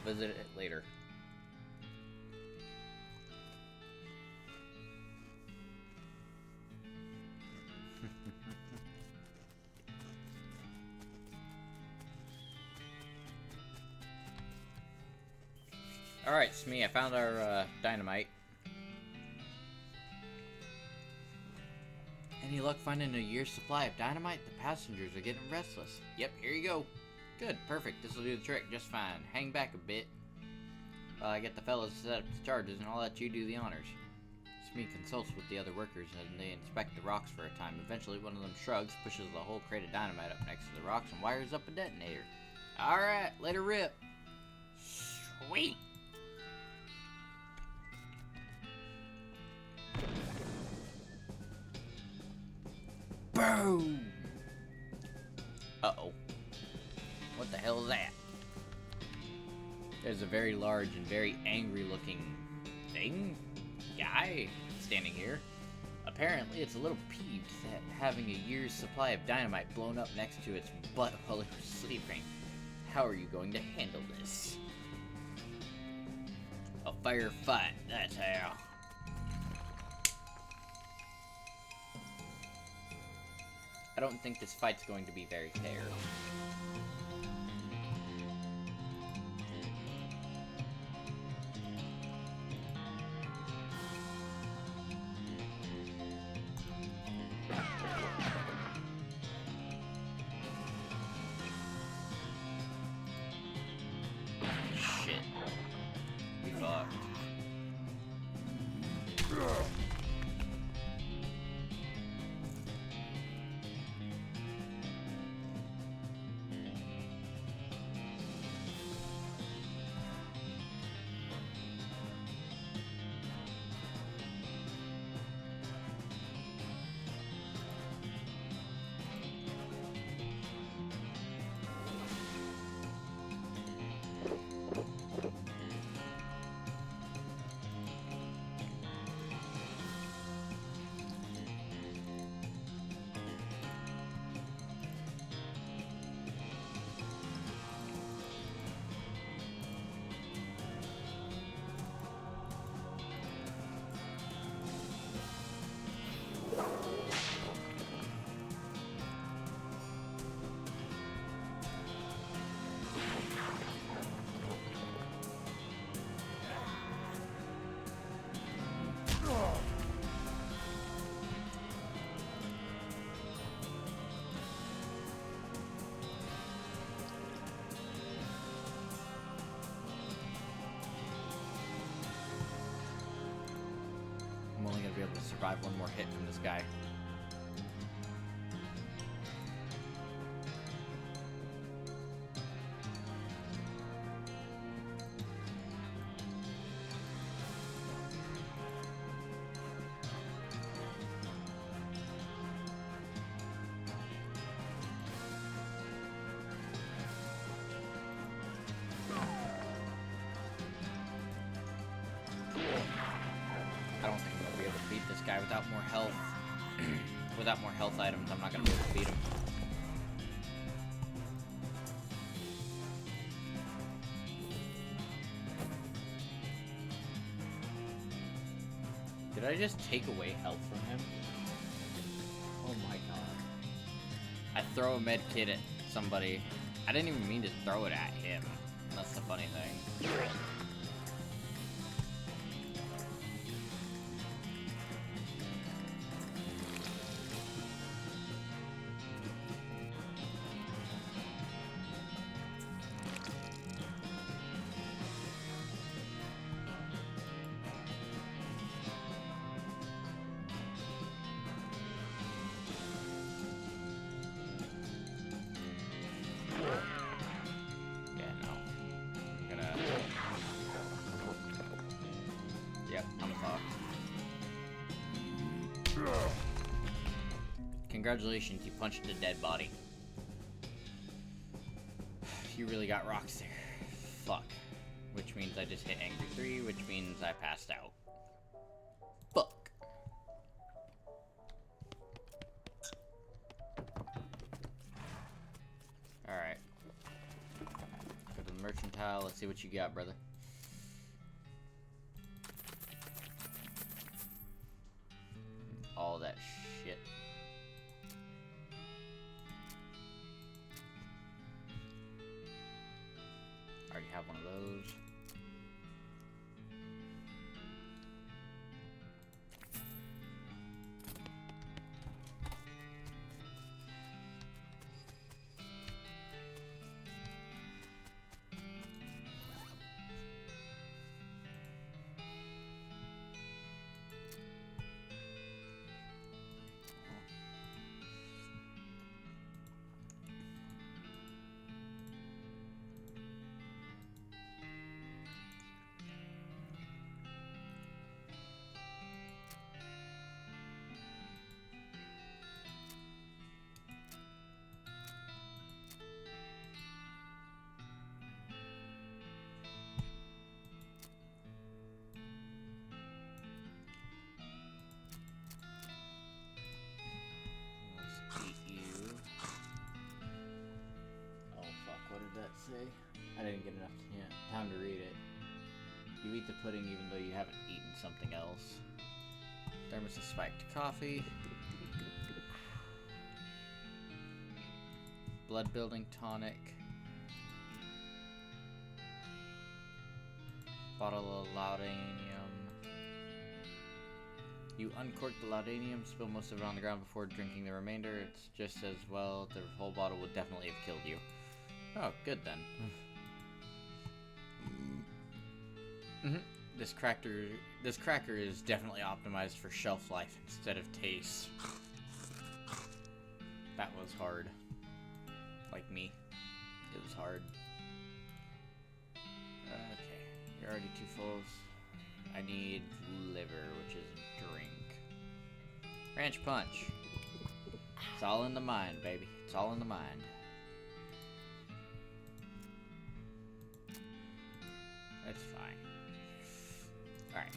We'll visit it later. Alright, Smee, I found our dynamite. Any luck finding a year's supply of dynamite? The passengers are getting restless. Yep, here you go. Good, perfect. This will do the trick just fine. Hang back a bit while I get the fellas set up the charges, and I'll let you do the honors. Smee consults with the other workers, and they inspect the rocks for a time. Eventually, one of them shrugs, pushes the whole crate of dynamite up next to the rocks, and wires up a detonator. Alright, let her rip. Sweet! Boom! Uh-oh. What the hell is that? There's a very large and very angry looking guy standing here. Apparently it's a little peeved that having a year's supply of dynamite blown up next to its butt while it was sleeping. How are you going to handle this? A fair fight, that's how. I don't think this fight's going to be very fair. Shit. We fucked. I'm only gonna be able to survive one more hit from this guy. without more health, without more health items, I'm not gonna be able to beat him. Did I just take away health from him? Oh my god. I throw a med kit at somebody. I didn't even mean to throw it at him. That's the funny thing. Congratulations, you punched a dead body. You really got rocks there. Fuck. Which means I just hit Angry 3, which means I passed out. Fuck. Alright. Go to the mercantile, let's see what you got, brother. All that shit. Already have one of those. Say? I didn't get enough time to read it. You eat the pudding even though you haven't eaten something else. Thermos of spiked coffee. Blood building tonic. Bottle of laudanium. You uncork the laudanium, spill most of it on the ground before drinking the remainder. It's just as well. The whole bottle would definitely have killed you. Oh, good then. This cracker is definitely optimized for shelf life instead of taste. That was hard. Like me. It was hard. Okay. You're already too full. I need liver, which is a drink. Ranch punch. It's all in the mind, baby. It's all in the mind. That's fine. Alright.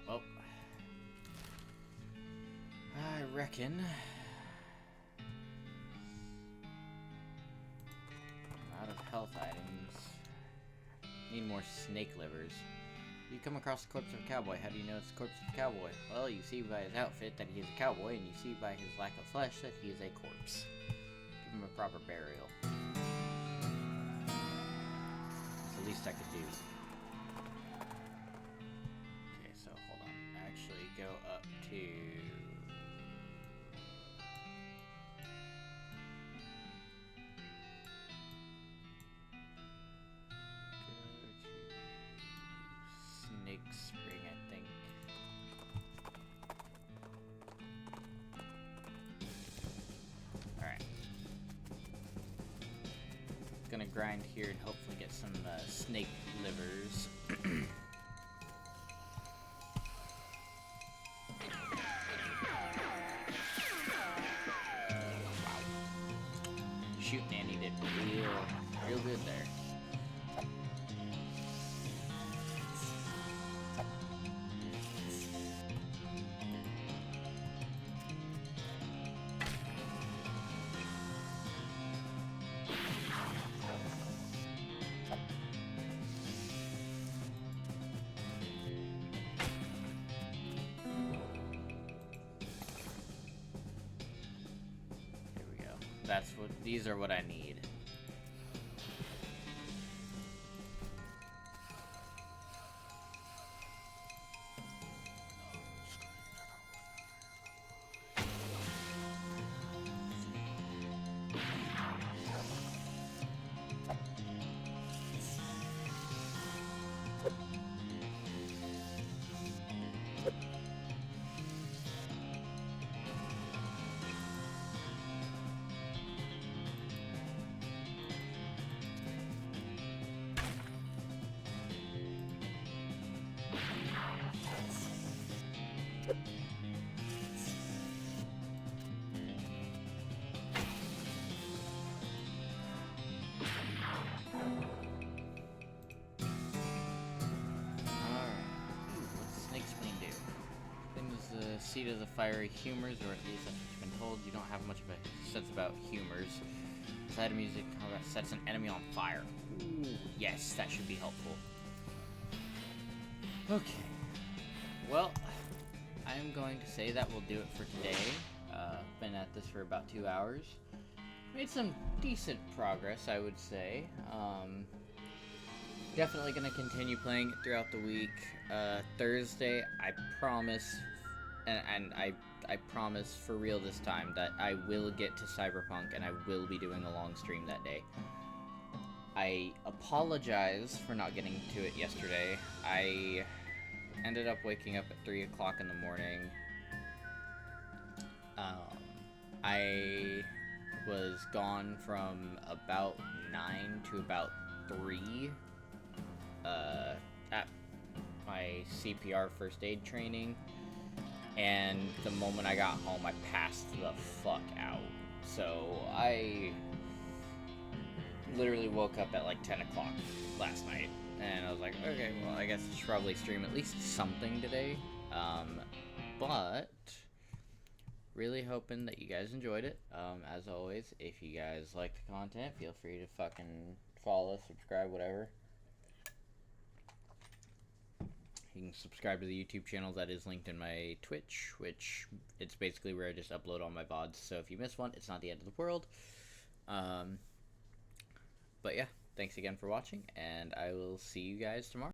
Well, I reckon I'm out of health items. Need more snake livers. You come across the corpse of a cowboy. How do you know it's the corpse of a cowboy? Well, you see by his outfit that he is a cowboy, and you see by his lack of flesh that he is a corpse. Give him a proper burial. It's the least I could do. Okay, so hold on. Actually, go go up to... Snake Spring, I think. Alright. Gonna grind here and hopefully get some snake livers. Shoot, Nanny did real good there. That's what, these are what I need. Seat of the fiery humors, or at least that's what you've been told. You don't have much of a sense about humors. Side of music combat sets an enemy on fire. Ooh, yes, that should be helpful. Okay. Well, I'm going to say that will do it for today. Been at this for about 2 hours. Made some decent progress, I would say. Definitely going to continue playing it throughout the week. Thursday, I promise... And I promise for real this time that I will get to Cyberpunk and I will be doing a long stream that day. I apologize for not getting to it yesterday. I ended up waking up at 3 o'clock in the morning. I was gone from about 9 to about 3 at my CPR first aid training. And the moment I got home, I passed the fuck out. So I literally woke up at like 10 o'clock last night. And I was like, okay, well, I guess I should probably stream at least something today. But really hoping that you guys enjoyed it. As always, if you guys like the content, feel free to fucking follow, subscribe, whatever. You can subscribe to the YouTube channel that is linked in my Twitch, which it's basically where I just upload all my VODs. So if you miss one, it's not the end of the world. But yeah, thanks again for watching, and I will see you guys tomorrow.